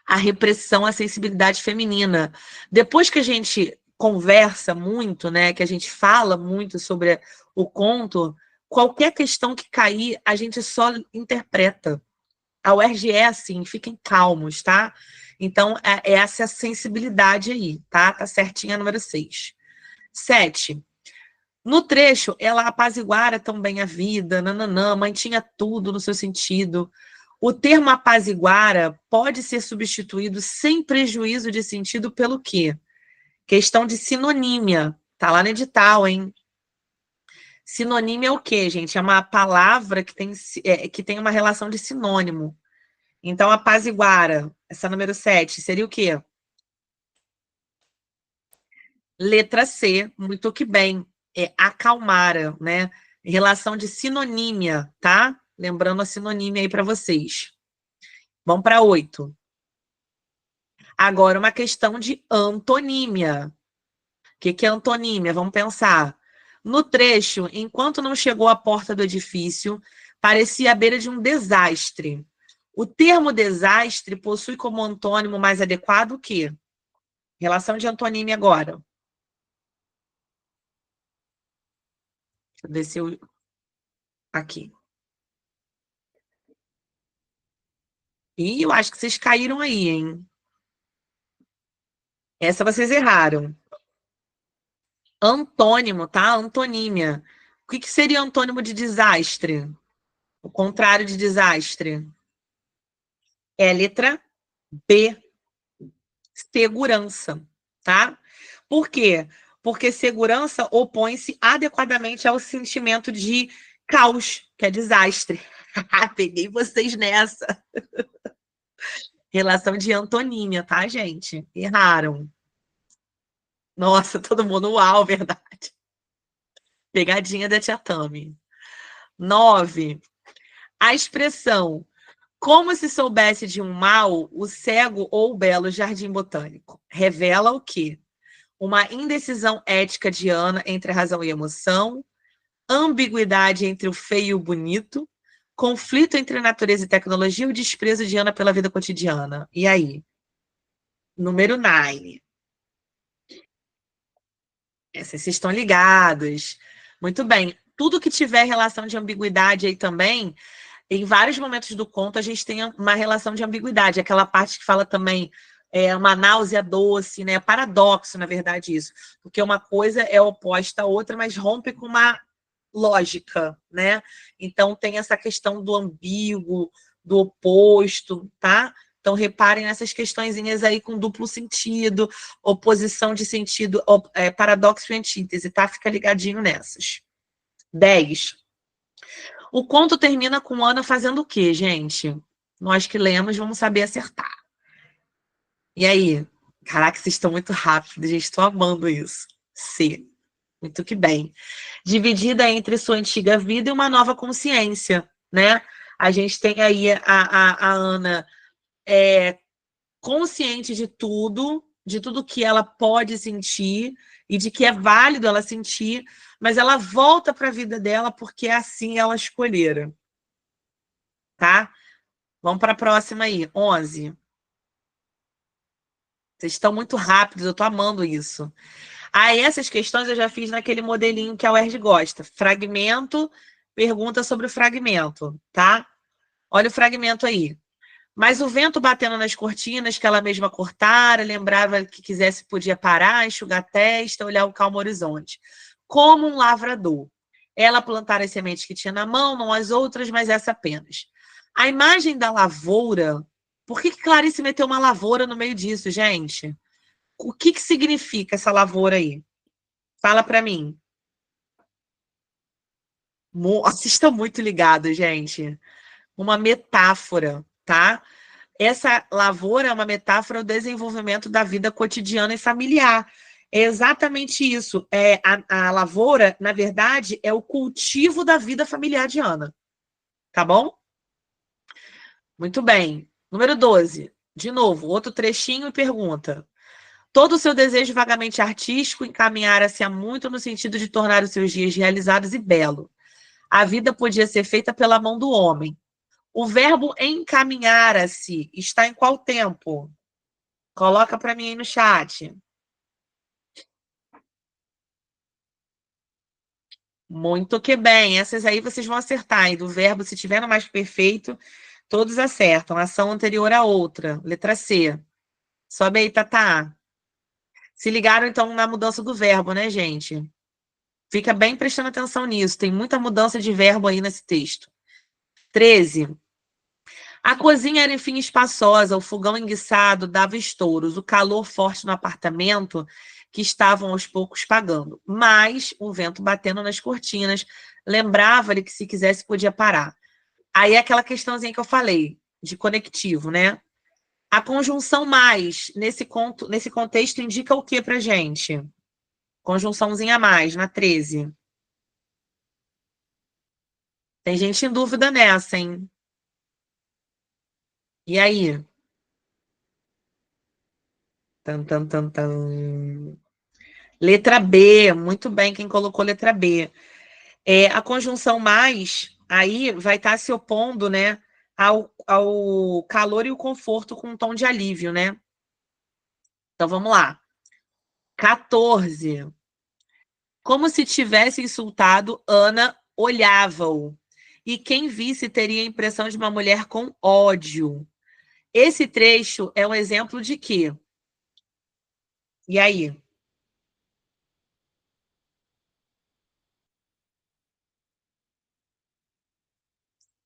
A repressão à sensibilidade feminina. Depois que a gente conversa muito, né, que a gente fala muito sobre o conto, qualquer questão que cair, a gente só interpreta. A UERJ é assim, fiquem calmos, tá? Então, é essa sensibilidade aí, tá? Tá certinha, número 6. 7. No trecho, ela apaziguara também a vida, nananã, mantinha tudo no seu sentido. O termo apaziguara pode ser substituído sem prejuízo de sentido pelo quê? Questão de sinonímia. Tá lá no edital, hein? Sinonímia é o quê, gente? É uma palavra que tem uma relação de sinônimo. Então, apaziguara, essa número 7, seria o quê? Letra C, muito que bem. É acalmara, né? Relação de sinonímia, tá? Lembrando a sinonímia aí para vocês. Vamos para 8. Agora, uma questão de antonímia. O que é antonímia? Vamos pensar. No trecho, enquanto não chegou à porta do edifício, parecia à beira de um desastre. O termo desastre possui como antônimo mais adequado o quê? Relação de antonímia agora. Deixa eu ver se eu... Aqui. Ih, eu acho que vocês caíram aí, hein? Essa vocês erraram. Antônimo, tá? Antonímia. O que seria antônimo de desastre? O contrário de desastre. É a letra B, segurança, tá? Por quê? Porque segurança opõe-se adequadamente ao sentimento de caos, que é desastre. Peguei vocês nessa. Relação de antonímia, tá, gente? Erraram. Nossa, todo mundo, uau, verdade. Pegadinha da Tia Tami. 9. A expressão como se soubesse de um mal, o cego ou o belo jardim botânico revela o quê? Uma indecisão ética de Ana entre a razão e a emoção, ambiguidade entre o feio e o bonito, conflito entre a natureza e tecnologia e o desprezo de Ana pela vida cotidiana. E aí? Número 9. Vocês estão ligados. Muito bem. Tudo que tiver relação de ambiguidade aí também, em vários momentos do conto a gente tem uma relação de ambiguidade. Aquela parte que fala também uma náusea doce, né? Paradoxo, na verdade, isso. Porque uma coisa é oposta à outra, mas rompe com uma lógica, né? Então tem essa questão do ambíguo, do oposto, tá? Então reparem nessas questõezinhas aí com duplo sentido, oposição de sentido, paradoxo e antítese, tá? Fica ligadinho nessas. 10. O conto termina com Ana fazendo o quê, gente? Nós que lemos vamos saber acertar. E aí? Caraca, vocês estão muito rápidos, gente. Estou amando isso. C. Muito que bem. Dividida entre sua antiga vida e uma nova consciência, né? A gente tem aí a Ana consciente de tudo que ela pode sentir e de que é válido ela sentir, mas ela volta para a vida dela porque assim ela escolhera, tá? Vamos para a próxima aí, 11. Vocês estão muito rápidos, eu estou amando isso. Aí essas questões eu já fiz naquele modelinho que a UERJ gosta. Fragmento, pergunta sobre o fragmento, tá? Olha o fragmento aí. Mas o vento batendo nas cortinas que ela mesma cortara, lembrava que quisesse podia parar, enxugar a testa, olhar o calmo horizonte. Como um lavrador. Ela plantara as sementes que tinha na mão, não as outras, mas essa apenas. A imagem da lavoura... Por que Clarice meteu uma lavoura no meio disso, gente? O que significa essa lavoura aí? Fala para mim. Vocês estão muito ligados, gente. Uma metáfora, tá? Essa lavoura é uma metáfora do desenvolvimento da vida cotidiana e familiar. É exatamente isso. A lavoura, na verdade, é o cultivo da vida familiar de Ana. Tá bom? Muito bem. Número 12. De novo, outro trechinho e pergunta. Todo o seu desejo vagamente artístico encaminhara-se a muito no sentido de tornar os seus dias realizados e belo. A vida podia ser feita pela mão do homem. O verbo encaminhara-se está em qual tempo? Coloca para mim aí no chat. Muito que bem. Essas aí vocês vão acertar. E do verbo, se tiver no mais perfeito, todos acertam. Ação anterior à outra. Letra C. Sobe aí, Tatá. Se ligaram, então, na mudança do verbo, né, gente? Fica bem prestando atenção nisso. Tem muita mudança de verbo aí nesse texto. 13. A cozinha era, enfim, espaçosa, o fogão enguiçado dava estouros, o calor forte no apartamento que estavam aos poucos pagando. Mas o vento batendo nas cortinas lembrava-lhe que se quisesse podia parar. Aí é aquela questãozinha que eu falei, de conectivo, né? A conjunção mais, nesse contexto, indica o que pra gente? Conjunçãozinha mais, na 13. Tem gente em dúvida nessa, hein? E aí? Tan, tan, tan, tan. Letra B, muito bem, quem colocou letra B. A conjunção mais, aí vai estar se opondo, né, ao calor e o conforto com um tom de alívio, né? Então vamos lá. 14. Como se tivesse insultado, Ana olhava-o. E quem visse teria a impressão de uma mulher com ódio. Esse trecho é um exemplo de quê? E aí?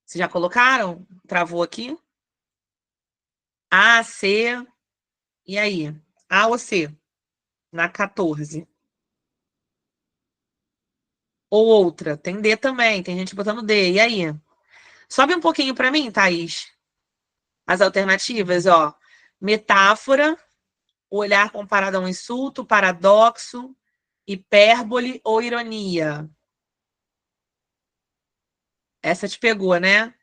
Vocês já colocaram? Travou aqui? A, C, e aí? A ou C? Na 14. Ou outra. Tem D também. Tem gente botando D. E aí? Sobe um pouquinho para mim, Thaís. As alternativas, ó. Metáfora, olhar comparado a um insulto, paradoxo, hipérbole ou ironia. Essa te pegou, né?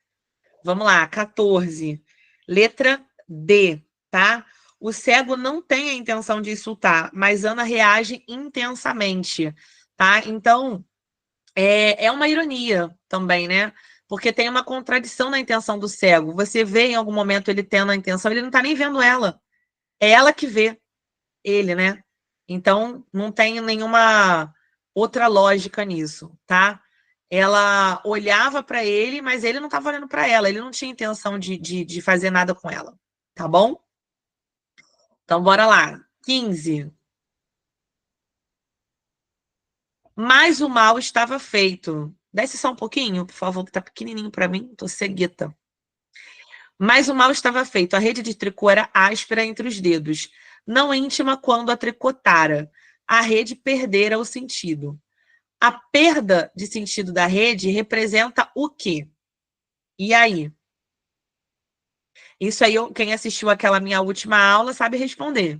Vamos lá, 14. Letra D, tá? O cego não tem a intenção de insultar, mas Ana reage intensamente, tá? Então, é uma ironia também, né? Porque tem uma contradição na intenção do cego. Você vê em algum momento ele tendo a intenção, ele não tá nem vendo ela. É ela que vê ele, né? Então, não tem nenhuma outra lógica nisso, tá? Ela olhava para ele, mas ele não estava olhando para ela. Ele não tinha intenção de fazer nada com ela, tá bom? Então, bora lá. 15. Mas o mal estava feito. Desce só um pouquinho, por favor, que tá pequenininho para mim. Tô cegueta. Mas o mal estava feito. A rede de tricô era áspera entre os dedos, não íntima quando a tricotara. A rede perdera o sentido. A perda de sentido da rede representa o quê? E aí? Isso aí, quem assistiu aquela minha última aula sabe responder.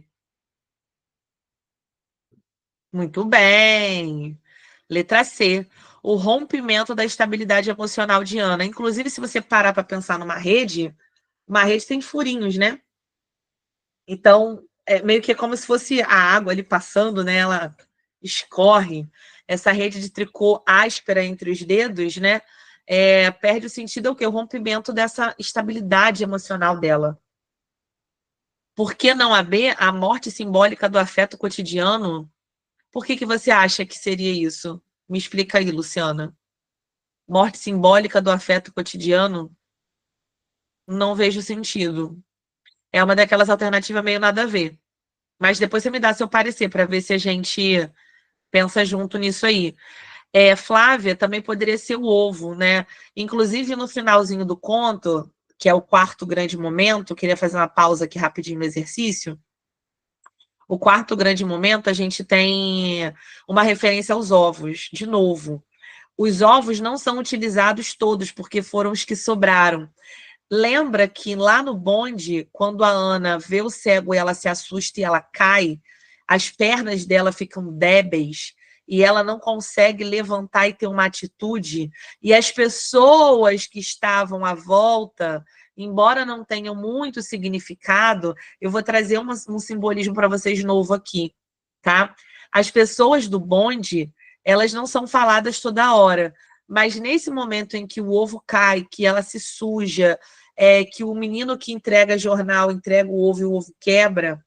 Muito bem. Letra C. O rompimento da estabilidade emocional de Ana. Inclusive, se você parar para pensar numa rede, uma rede tem furinhos, né? Então, é meio que como se fosse a água ali passando, né? Ela escorre. Essa rede de tricô áspera entre os dedos, né? Perde o sentido, é o quê? O rompimento dessa estabilidade emocional dela. Por que não a B, a morte simbólica do afeto cotidiano? Por que você acha que seria isso? Me explica aí, Luciana. Morte simbólica do afeto cotidiano? Não vejo sentido. É uma daquelas alternativas meio nada a ver. Mas depois você me dá seu parecer para ver se a gente pensa junto nisso aí. Flávia também poderia ser o ovo, né? Inclusive no finalzinho do conto, que é o quarto grande momento, eu queria fazer uma pausa aqui rapidinho no exercício. O quarto grande momento, a gente tem uma referência aos ovos, de novo. Os ovos não são utilizados todos, porque foram os que sobraram. Lembra que lá no bonde, quando a Ana vê o cego e ela se assusta e ela cai, as pernas dela ficam débeis e ela não consegue levantar e ter uma atitude. E as pessoas que estavam à volta, embora não tenham muito significado, eu vou trazer um simbolismo para vocês novo aqui, tá? As pessoas do bonde, elas não são faladas toda hora, mas nesse momento em que o ovo cai, que ela se suja, que o menino que entrega jornal entrega o ovo e o ovo quebra,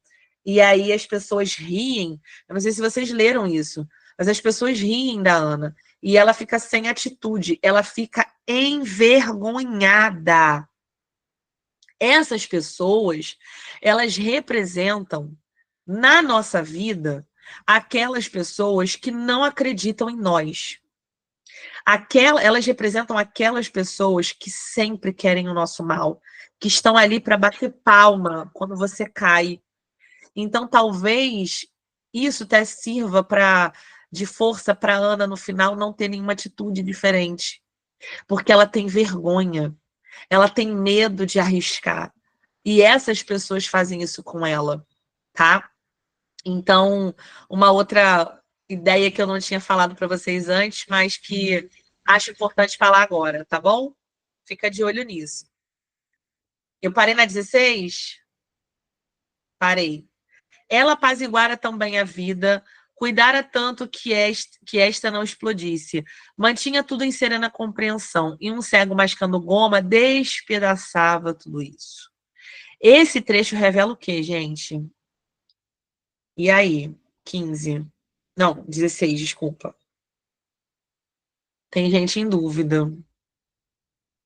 e aí as pessoas riem. Eu não sei se vocês leram isso, mas as pessoas riem da Ana. E ela fica sem atitude, ela fica envergonhada. Essas pessoas, elas representam, na nossa vida, aquelas pessoas que não acreditam em nós. Elas representam aquelas pessoas que sempre querem o nosso mal, que estão ali para bater palma quando você cai. Então, talvez isso até sirva de força para Ana no final não ter nenhuma atitude diferente, porque ela tem vergonha, ela tem medo de arriscar. E essas pessoas fazem isso com ela, tá? Então, uma outra ideia que eu não tinha falado para vocês antes, mas que acho importante falar agora, tá bom? Fica de olho nisso. Eu parei na 16? Parei. Ela apaziguara também a vida, cuidara tanto que esta não explodisse. Mantinha tudo em serena compreensão, e um cego mascando goma despedaçava tudo isso. Esse trecho revela o quê, gente? E aí? 15. Não, 16, desculpa. Tem gente em dúvida.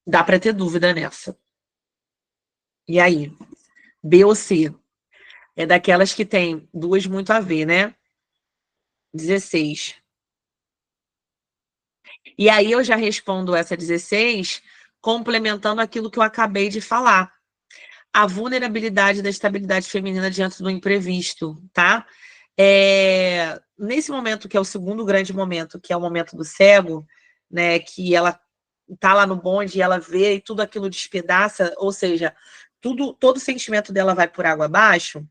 Dá para ter dúvida nessa. E aí? B ou C? É daquelas que tem duas muito a ver, né? 16. E aí eu já respondo essa 16, complementando aquilo que eu acabei de falar. A vulnerabilidade da estabilidade feminina diante do imprevisto, tá? Nesse momento, que é o segundo grande momento, que é o momento do cego, né? Que ela tá lá no bonde e ela vê e tudo aquilo despedaça, ou seja, todo o sentimento dela vai por água abaixo.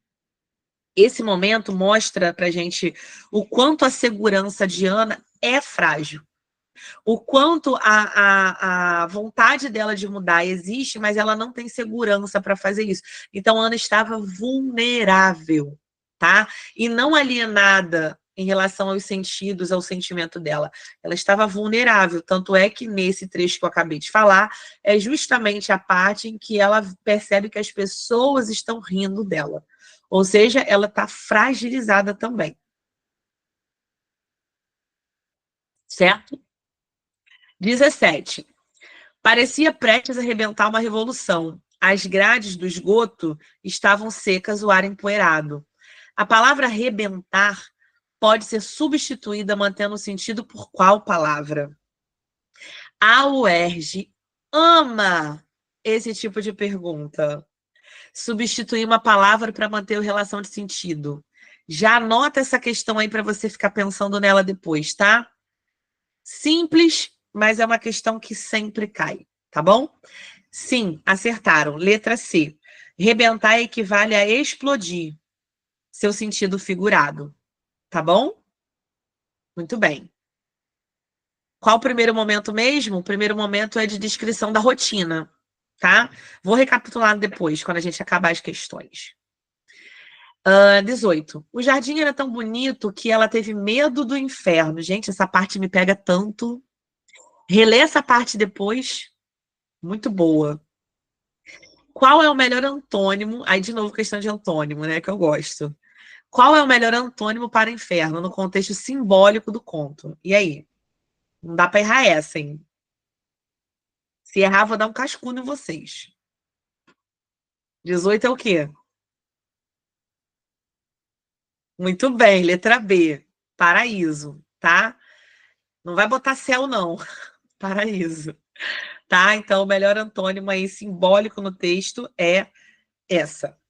Esse momento mostra pra gente o quanto a segurança de Ana é frágil. O quanto a vontade dela de mudar existe, mas ela não tem segurança para fazer isso. Então, Ana estava vulnerável, tá? E não alienada em relação aos sentidos, ao sentimento dela. Ela estava vulnerável. Tanto é que nesse trecho que eu acabei de falar, é justamente a parte em que ela percebe que as pessoas estão rindo dela. Ou seja, ela está fragilizada também. Certo? 17. Parecia prestes a arrebentar uma revolução. As grades do esgoto estavam secas, o ar empoeirado. A palavra arrebentar pode ser substituída mantendo o sentido por qual palavra? A UERJ ama esse tipo de pergunta. Substituir uma palavra para manter a relação de sentido. Já anota essa questão aí para você ficar pensando nela depois, tá? Simples, mas é uma questão que sempre cai, tá bom? Sim, acertaram. Letra C. Rebentar equivale a explodir. Seu sentido figurado. Tá bom? Muito bem. Qual o primeiro momento mesmo? O primeiro momento é de descrição da rotina, tá? Vou recapitular depois, quando a gente acabar as questões. 18. O jardim era tão bonito que ela teve medo do inferno. Gente, essa parte me pega tanto. Relê essa parte depois. Muito boa. Qual é o melhor antônimo? Aí, de novo, questão de antônimo, né? Que eu gosto. Qual é o melhor antônimo para inferno no contexto simbólico do conto? E aí? Não dá para errar essa, hein? Se errar, vou dar um cascudo em vocês. 18 é o quê? Muito bem, letra B. Paraíso, tá? Não vai botar céu, não. Paraíso. Tá? Então, o melhor antônimo aí simbólico no texto é essa.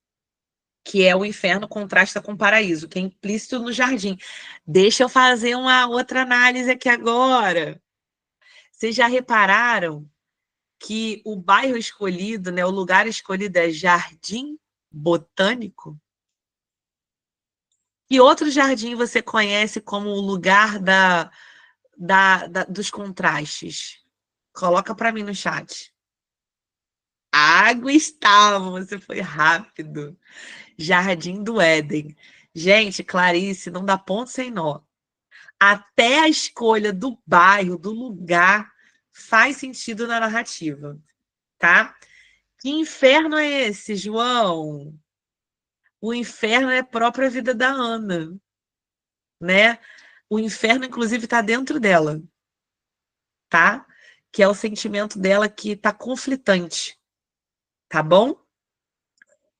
Que é o inferno contrasta com o paraíso, que é implícito no jardim. Deixa eu fazer uma outra análise aqui agora. Vocês já repararam que o bairro escolhido, né, o lugar escolhido é Jardim Botânico? E outro jardim você conhece como o lugar dos contrastes? Coloca para mim no chat. Gustavo, você foi rápido. Jardim do Éden. Gente, Clarice, não dá ponto sem nó. Até a escolha do bairro, do lugar, faz sentido na narrativa, tá? Que inferno é esse, João? O inferno é a própria vida da Ana, né? O inferno, inclusive, está dentro dela, tá? Que é o sentimento dela que está conflitante, tá bom?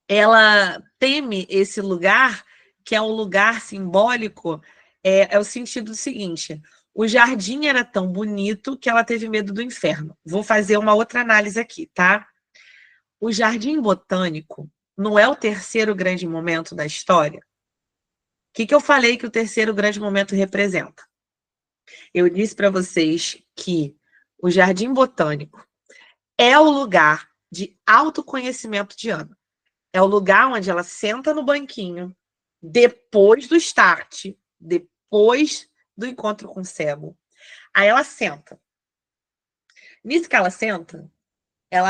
Ela teme esse lugar que é um lugar simbólico, é o sentido do seguinte: o jardim era tão bonito que ela teve medo do inferno. Vou fazer uma outra análise aqui, tá? O jardim botânico não é o terceiro grande momento da história? O que eu falei que o terceiro grande momento representa? Eu disse para vocês que o jardim botânico é o lugar de autoconhecimento de Ana. É o lugar onde ela senta no banquinho, depois do start, depois do encontro com o cego. Aí ela senta. Nisso que ela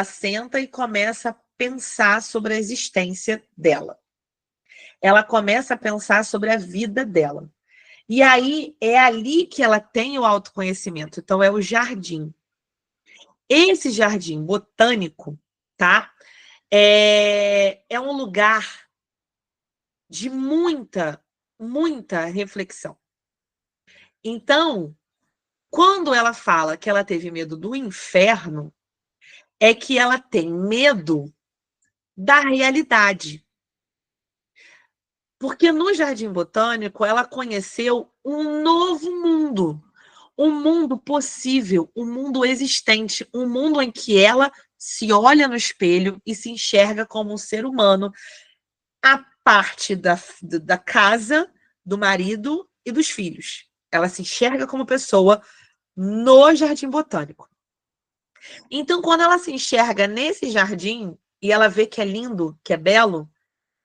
senta e começa a pensar sobre a existência dela. Ela começa a pensar sobre a vida dela. E aí é ali que ela tem o autoconhecimento. Então é o jardim. Esse jardim botânico, tá? É um lugar de muita reflexão. Então, quando ela fala que ela teve medo do inferno, é que ela tem medo da realidade. Porque no Jardim Botânico ela conheceu um novo mundo, um mundo possível, um mundo existente, um mundo em que ela se olha no espelho e se enxerga como um ser humano, a parte da casa, do marido e dos filhos. Ela se enxerga como pessoa no Jardim Botânico. Então, quando ela se enxerga nesse jardim e ela vê que é lindo, que é belo,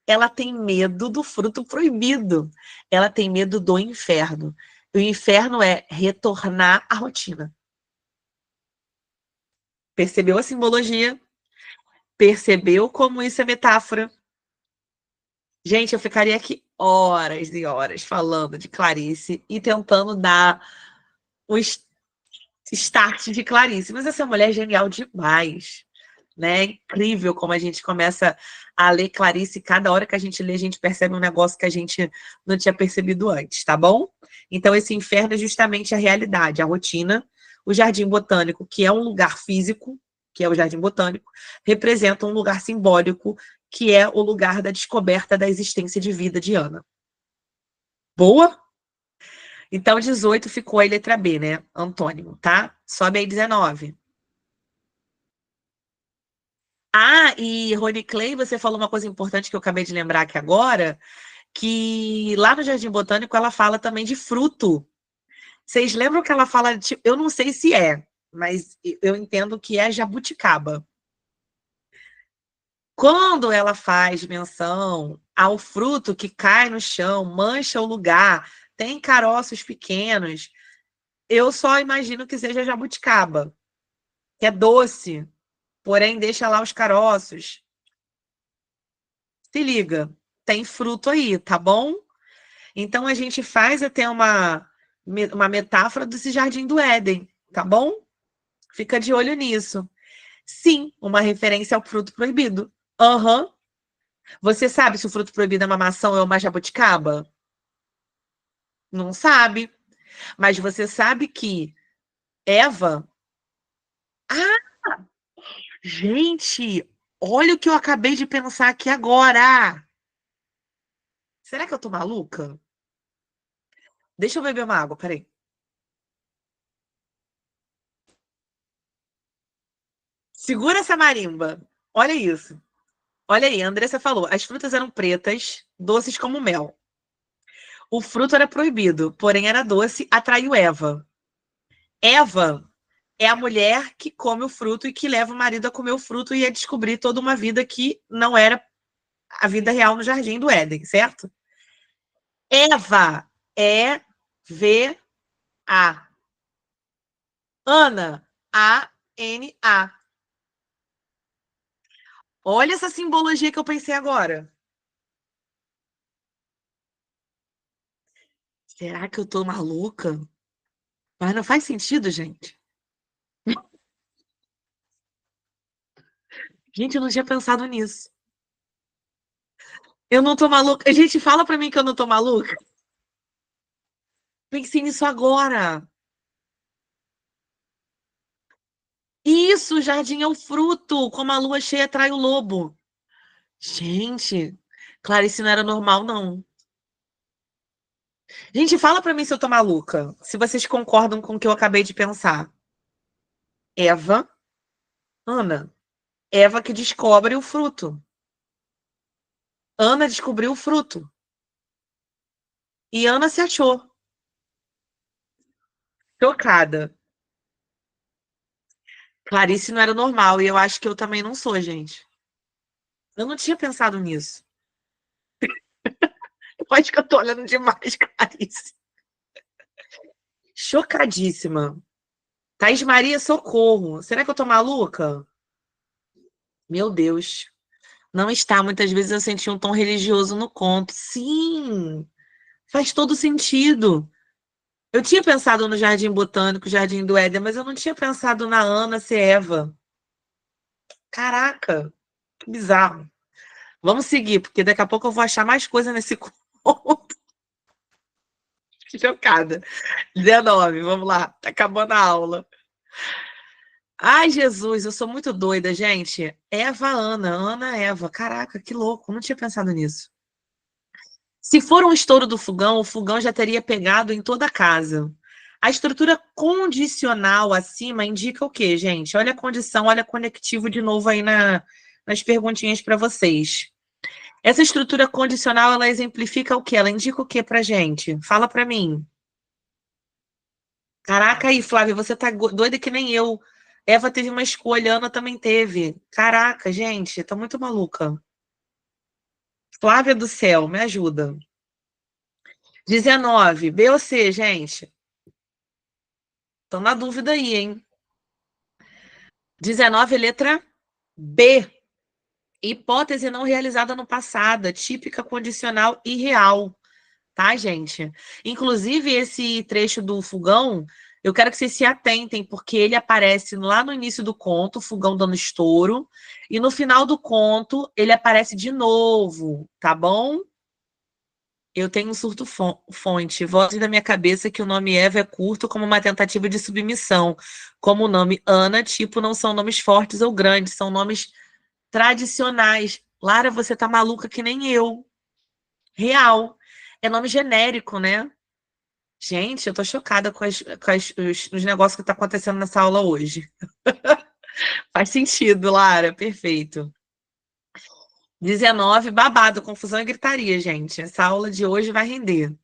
ela tem medo do fruto proibido. Ela tem medo do inferno. O inferno é retornar à rotina. Percebeu a simbologia? Percebeu como isso é metáfora? Gente, eu ficaria aqui horas e horas falando de Clarice e tentando dar o start de Clarice. Mas essa mulher é genial demais. Né? É incrível como a gente começa a ler Clarice, e cada hora que a gente lê, a gente percebe um negócio que a gente não tinha percebido antes, tá bom? Então, esse inferno é justamente a realidade, a rotina. O Jardim Botânico, que é um lugar físico, que é o Jardim Botânico, representa um lugar simbólico, que é o lugar da descoberta da existência de vida de Ana. Boa? Então, 18 ficou aí letra B, né? Antônimo, tá? Sobe aí 19. Ah, e Rony Clay, você falou uma coisa importante que eu acabei de lembrar aqui agora, que lá no Jardim Botânico ela fala também de fruto. Vocês lembram que ela fala de, eu não sei se é, mas eu entendo que é jabuticaba. Quando ela faz menção ao fruto que cai no chão, mancha o lugar, tem caroços pequenos, eu só imagino que seja jabuticaba, que é doce, porém deixa lá os caroços. Se liga, tem fruto aí, tá bom? Então a gente faz até uma metáfora desse jardim do Éden, tá bom? Fica de olho nisso. Sim, uma referência ao fruto proibido. Aham. Uhum. Você sabe se o fruto proibido é uma maçã ou é uma jabuticaba? Não sabe. Mas você sabe que Eva. Ah, gente, olha o que eu acabei de pensar aqui agora. Será que eu tô maluca? Deixa eu beber uma água, peraí. Segura essa marimba. Olha isso. Olha aí, a Andressa falou, as frutas eram pretas, doces como mel. O fruto era proibido, porém era doce, atraiu Eva. Eva é a mulher que come o fruto e que leva o marido a comer o fruto e a descobrir toda uma vida que não era a vida real no Jardim do Éden, certo? Eva é V-A. Ana, A-N-A. Olha essa simbologia que eu pensei agora. Será que eu tô maluca? Mas não faz sentido, gente. Gente, eu não tinha pensado nisso. Eu não tô maluca. Gente, fala pra mim que eu não tô maluca. Pensei nisso agora. Isso, o jardim é o fruto. Como a lua cheia atrai o lobo. Gente, Clarice não era normal, não. Gente, fala pra mim se eu tô maluca. Se vocês concordam com o que eu acabei de pensar. Eva, Ana. Eva que descobre o fruto. Ana descobriu o fruto. E Ana se achou. Chocada. Clarice não era normal. E eu acho que eu também não sou, gente. Eu não tinha pensado nisso. Eu acho que eu tô olhando demais, Clarice. Chocadíssima. Thaís Maria, socorro. Será que eu tô maluca? Meu Deus. Não está. Muitas vezes eu senti um tom religioso no conto. Sim, faz todo sentido. Eu tinha pensado no Jardim Botânico, Jardim do Éden, mas eu não tinha pensado na Ana ser Eva. Caraca, que bizarro. Vamos seguir, porque daqui a pouco eu vou achar mais coisa nesse conto. Chocada. 19, vamos lá. Tá acabando a aula. Ai, Jesus, eu sou muito doida, gente. Eva, Ana, Ana, Eva. Caraca, que louco. Não tinha pensado nisso. Se for um estouro do fogão, o fogão já teria pegado em toda a casa. A estrutura condicional acima indica o quê, gente? Olha a condição, olha conectivo de novo aí nas perguntinhas para vocês. Essa estrutura condicional, ela exemplifica o quê? Ela indica o quê pra gente? Fala para mim. Caraca aí, Flávia, você tá doida que nem eu. Eva teve uma escolha, Ana também teve. Caraca, gente, tô muito maluca. Flávia do céu, me ajuda. 19, B ou C, gente? Tô na dúvida aí, hein? 19, letra B. Hipótese não realizada no passado, típica, condicional e real, tá, gente? Inclusive, esse trecho do fogão, eu quero que vocês se atentem, porque ele aparece lá no início do conto, o fogão dando estouro, e no final do conto, ele aparece de novo, tá bom? Eu tenho um surto fonte. Voz da minha cabeça que o nome Eva é curto como uma tentativa de submissão. Como o nome Ana, tipo, não são nomes fortes ou grandes, são nomes tradicionais. Lara, você tá maluca que nem eu. Real. É nome genérico, né? Gente, eu tô chocada com os negócios que tá acontecendo nessa aula hoje. Faz sentido, Lara. Perfeito. 19, babado, confusão e gritaria, gente. Essa aula de hoje vai render.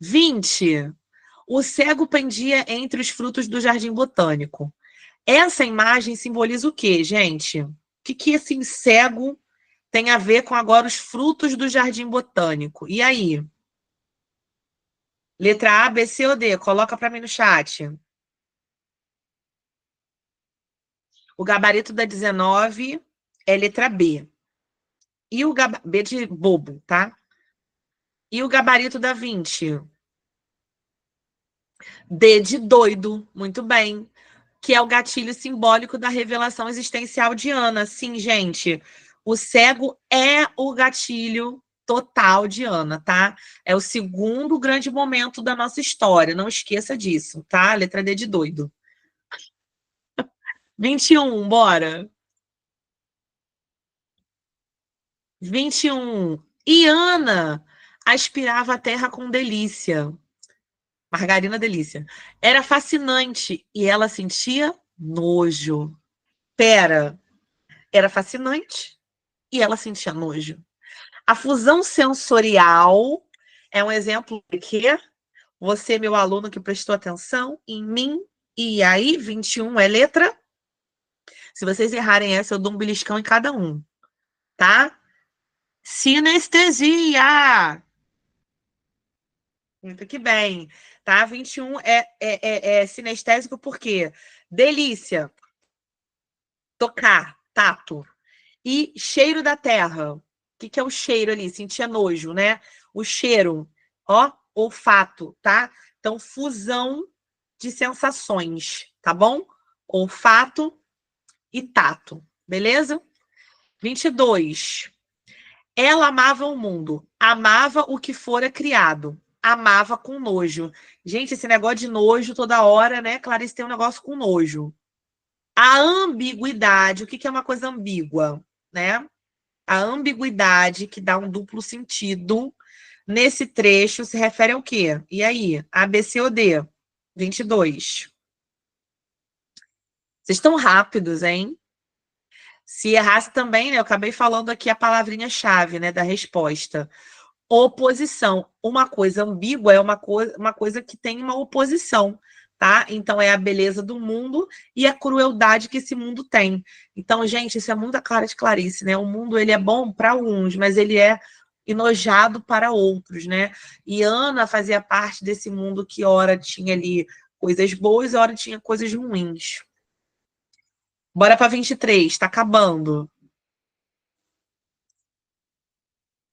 20. O cego pendia entre os frutos do jardim botânico. Essa imagem simboliza o quê, gente? O que esse cego tem a ver com agora os frutos do jardim botânico? E aí? Letra A, B, C ou D? Coloca para mim no chat. O gabarito da 19 é letra B. E o B de bobo, tá? E o gabarito da 20? D de doido. Muito bem. Que é o gatilho simbólico da revelação existencial de Ana. Sim, gente, o cego é o gatilho total de Ana, tá? É o segundo grande momento da nossa história, não esqueça disso, tá? Letra D de doido. 21, bora. 21. E Ana aspirava a terra com delícia. Margarina delícia. Era fascinante e ela sentia nojo. Pera, era fascinante e ela sentia nojo. A fusão sensorial é um exemplo de quê? Você, meu aluno que prestou atenção em mim, e aí 21 é letra. Se vocês errarem essa, eu dou um beliscão em cada um, tá? Sinestesia. Muito que bem, tá? 21 é sinestésico por quê? Delícia, tocar, tato. E cheiro da terra. O que é o cheiro ali? Sentia nojo, né? O cheiro, ó, olfato, tá? Então, fusão de sensações, tá bom? Olfato e tato, beleza? 22. Ela amava o mundo, amava o que fora criado, amava com nojo. Gente, esse negócio de nojo toda hora, né? Clarice tem um negócio com nojo. A ambiguidade, o que é uma coisa ambígua, né? A ambiguidade que dá um duplo sentido nesse trecho se refere ao quê? E aí? A, B, C ou D? 22. Vocês estão rápidos, hein? Se errasse também, né? Eu acabei falando aqui a palavrinha-chave, né, da resposta. Oposição. Uma coisa ambígua é uma coisa que tem uma oposição, tá? Então é a beleza do mundo e a crueldade que esse mundo tem. Então, gente, isso é muita clara de Clarice, né? O mundo ele é bom para uns, mas ele é enojado para outros, né? E Ana fazia parte desse mundo que ora tinha ali coisas boas, ora tinha coisas ruins. Bora para 23, tá acabando.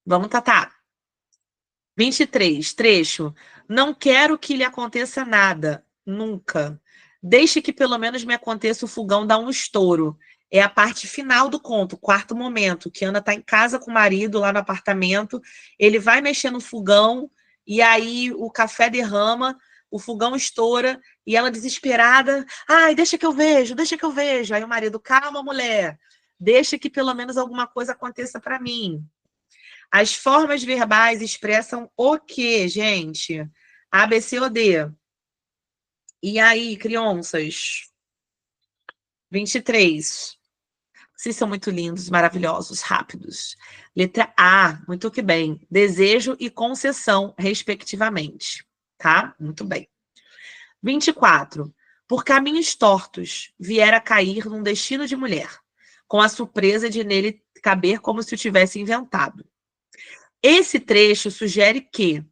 Vamos, Tatá. 23, trecho. Não quero que lhe aconteça nada, nunca. Deixe que pelo menos me aconteça o fogão dar um estouro. É a parte final do conto, o quarto momento, que Ana está em casa com o marido lá no apartamento, ele vai mexer no fogão e aí o café derrama, o fogão estoura e ela desesperada, ai, deixa que eu vejo, deixa que eu vejo. Aí o marido, calma, mulher, deixa que pelo menos alguma coisa aconteça para mim. As formas verbais expressam o quê, gente? A, B, C ou D? E aí, crianças? 23. Vocês são muito lindos, maravilhosos, rápidos. Letra A, muito que bem. Desejo e concessão, respectivamente. Tá? Muito bem. 24. Por caminhos tortos, viera a cair num destino de mulher, com a surpresa de nele caber como se o tivesse inventado. Esse trecho sugere que...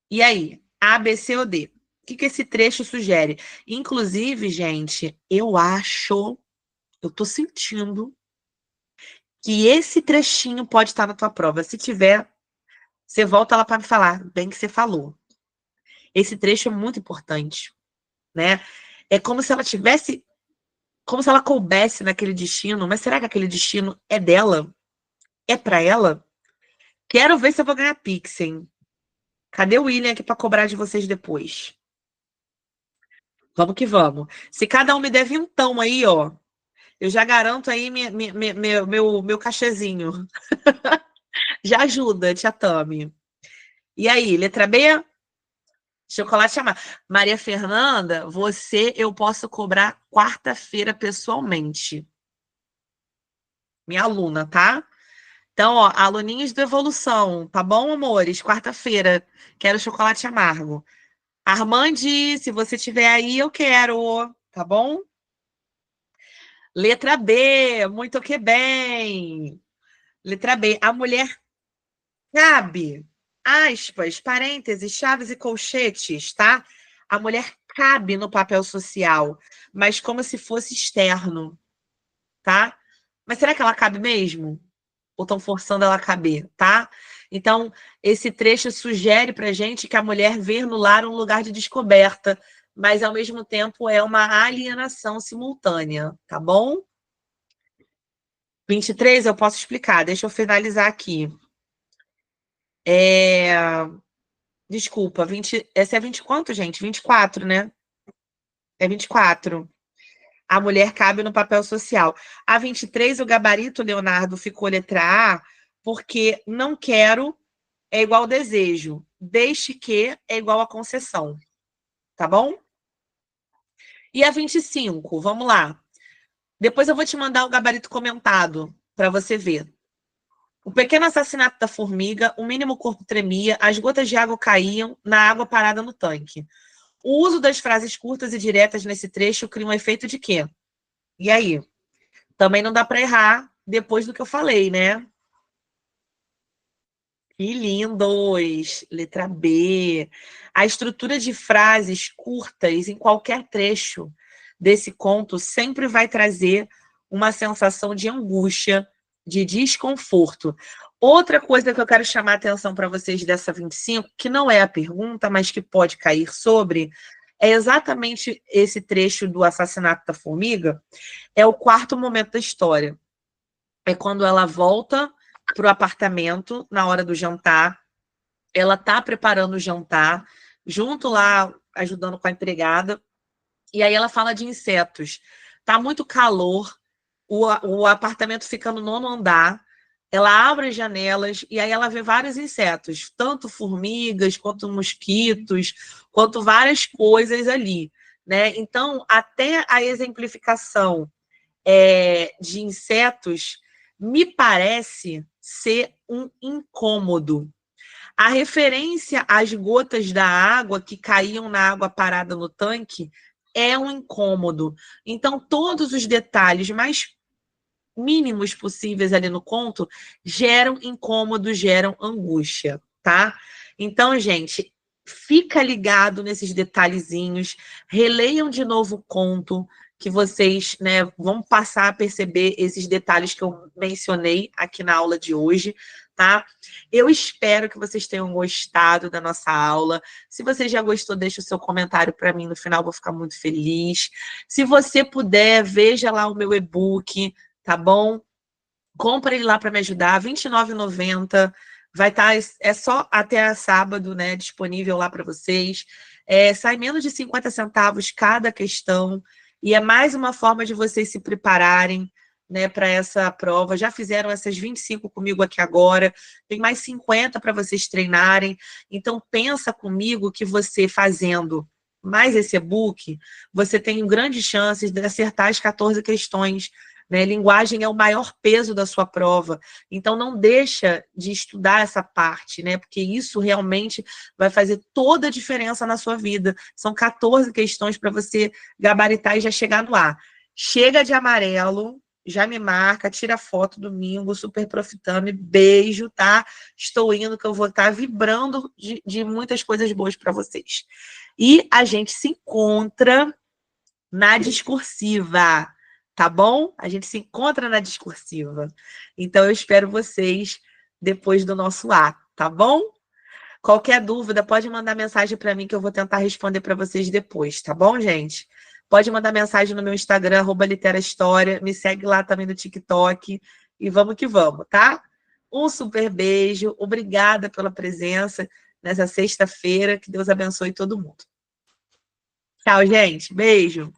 E aí? A, B, C ou D? O que esse trecho sugere? Inclusive, gente, eu tô sentindo que esse trechinho pode estar na tua prova. Se tiver, você volta lá para me falar, bem que você falou. Esse trecho é muito importante, né? É como se ela tivesse, como se ela coubesse naquele destino, mas será que aquele destino é dela? É para ela? Quero ver se eu vou ganhar Pix, hein? Cadê o William aqui para cobrar de vocês depois? Vamos que vamos. Se cada um me der vintão aí, ó, eu já garanto aí meu cachezinho. Já ajuda, tia Tami. E aí, letra B? Chocolate chamar. Maria Fernanda, você eu posso cobrar quarta-feira pessoalmente. Minha aluna, tá? Então, ó, aluninhos do Evolução, tá bom, amores? Quarta-feira, quero chocolate amargo. Armande, se você tiver aí, eu quero, tá bom? Letra B, muito que bem. Letra B, a mulher cabe, aspas, parênteses, chaves e colchetes, tá? A mulher cabe no papel social, mas como se fosse externo, tá? Mas será que ela cabe mesmo? Ou estão forçando ela a caber, tá? Então, esse trecho sugere pra gente que a mulher vê no lar um lugar de descoberta, mas ao mesmo tempo é uma alienação simultânea, tá bom? 23 eu posso explicar, deixa eu finalizar aqui. Desculpa, 20, essa é 20 quanto, gente? 24, né? É 24. A mulher cabe no papel social. A 23, o gabarito, Leonardo, ficou letra A, porque não quero é igual desejo. Deixe que é igual a concessão. Tá bom? E a 25, vamos lá. Depois eu vou te mandar o gabarito comentado para você ver. O pequeno assassinato da formiga, o mínimo corpo tremia, as gotas de água caíam na água parada no tanque. O uso das frases curtas e diretas nesse trecho cria um efeito de quê? E aí? Também não dá para errar depois do que eu falei, né? Que lindos! Letra B. A estrutura de frases curtas em qualquer trecho desse conto sempre vai trazer uma sensação de angústia, de desconforto. Outra coisa que eu quero chamar a atenção para vocês dessa 25, que não é a pergunta, mas que pode cair sobre, é exatamente esse trecho do assassinato da formiga, é o quarto momento da história. É quando ela volta para o apartamento na hora do jantar, ela tá preparando o jantar, junto lá, ajudando com a empregada, e aí ela fala de insetos. Tá muito calor, o apartamento fica no nono andar, ela abre as janelas e aí ela vê vários insetos, tanto formigas, quanto mosquitos, quanto várias coisas ali, né? Então, até a exemplificação de insetos me parece ser um incômodo. A referência às gotas da água que caíam na água parada no tanque é um incômodo. Então, todos os detalhes mais mínimos possíveis ali no conto geram incômodo, geram angústia, tá? Então, gente, fica ligado nesses detalhezinhos, releiam de novo o conto, que vocês, né, vão passar a perceber esses detalhes que eu mencionei aqui na aula de hoje, tá? Eu espero que vocês tenham gostado da nossa aula. Se você já gostou, deixa o seu comentário para mim no final, vou ficar muito feliz. Se você puder, veja lá o meu e-book, tá bom? Compra ele lá para me ajudar, R$ 29,90. Vai estar, é só até sábado, né? Disponível lá para vocês. Sai menos de 50 centavos cada questão. E é mais uma forma de vocês se prepararem, né, para essa prova. Já fizeram essas 25 comigo aqui agora. Tem mais 50 para vocês treinarem. Então, pensa comigo que você fazendo mais esse e-book, você tem grandes chances de acertar as 14 questões, né? Linguagem é o maior peso da sua prova. Então, não deixa de estudar essa parte, né? Porque isso realmente vai fazer toda a diferença na sua vida. São 14 questões para você gabaritar e já chegar no ar. Chega de amarelo, já me marca, tira foto domingo, super profitando, beijo, tá? Estou indo, que eu vou estar vibrando de muitas coisas boas para vocês. E a gente se encontra na discursiva, tá bom? A gente se encontra na discursiva. Então, eu espero vocês depois do nosso ato, tá bom? Qualquer dúvida, pode mandar mensagem para mim que eu vou tentar responder para vocês depois, tá bom, gente? Pode mandar mensagem no meu Instagram, @literahistoria, me segue lá também no TikTok e vamos que vamos, tá? Um super beijo, obrigada pela presença nessa sexta-feira, que Deus abençoe todo mundo. Tchau, gente, beijo.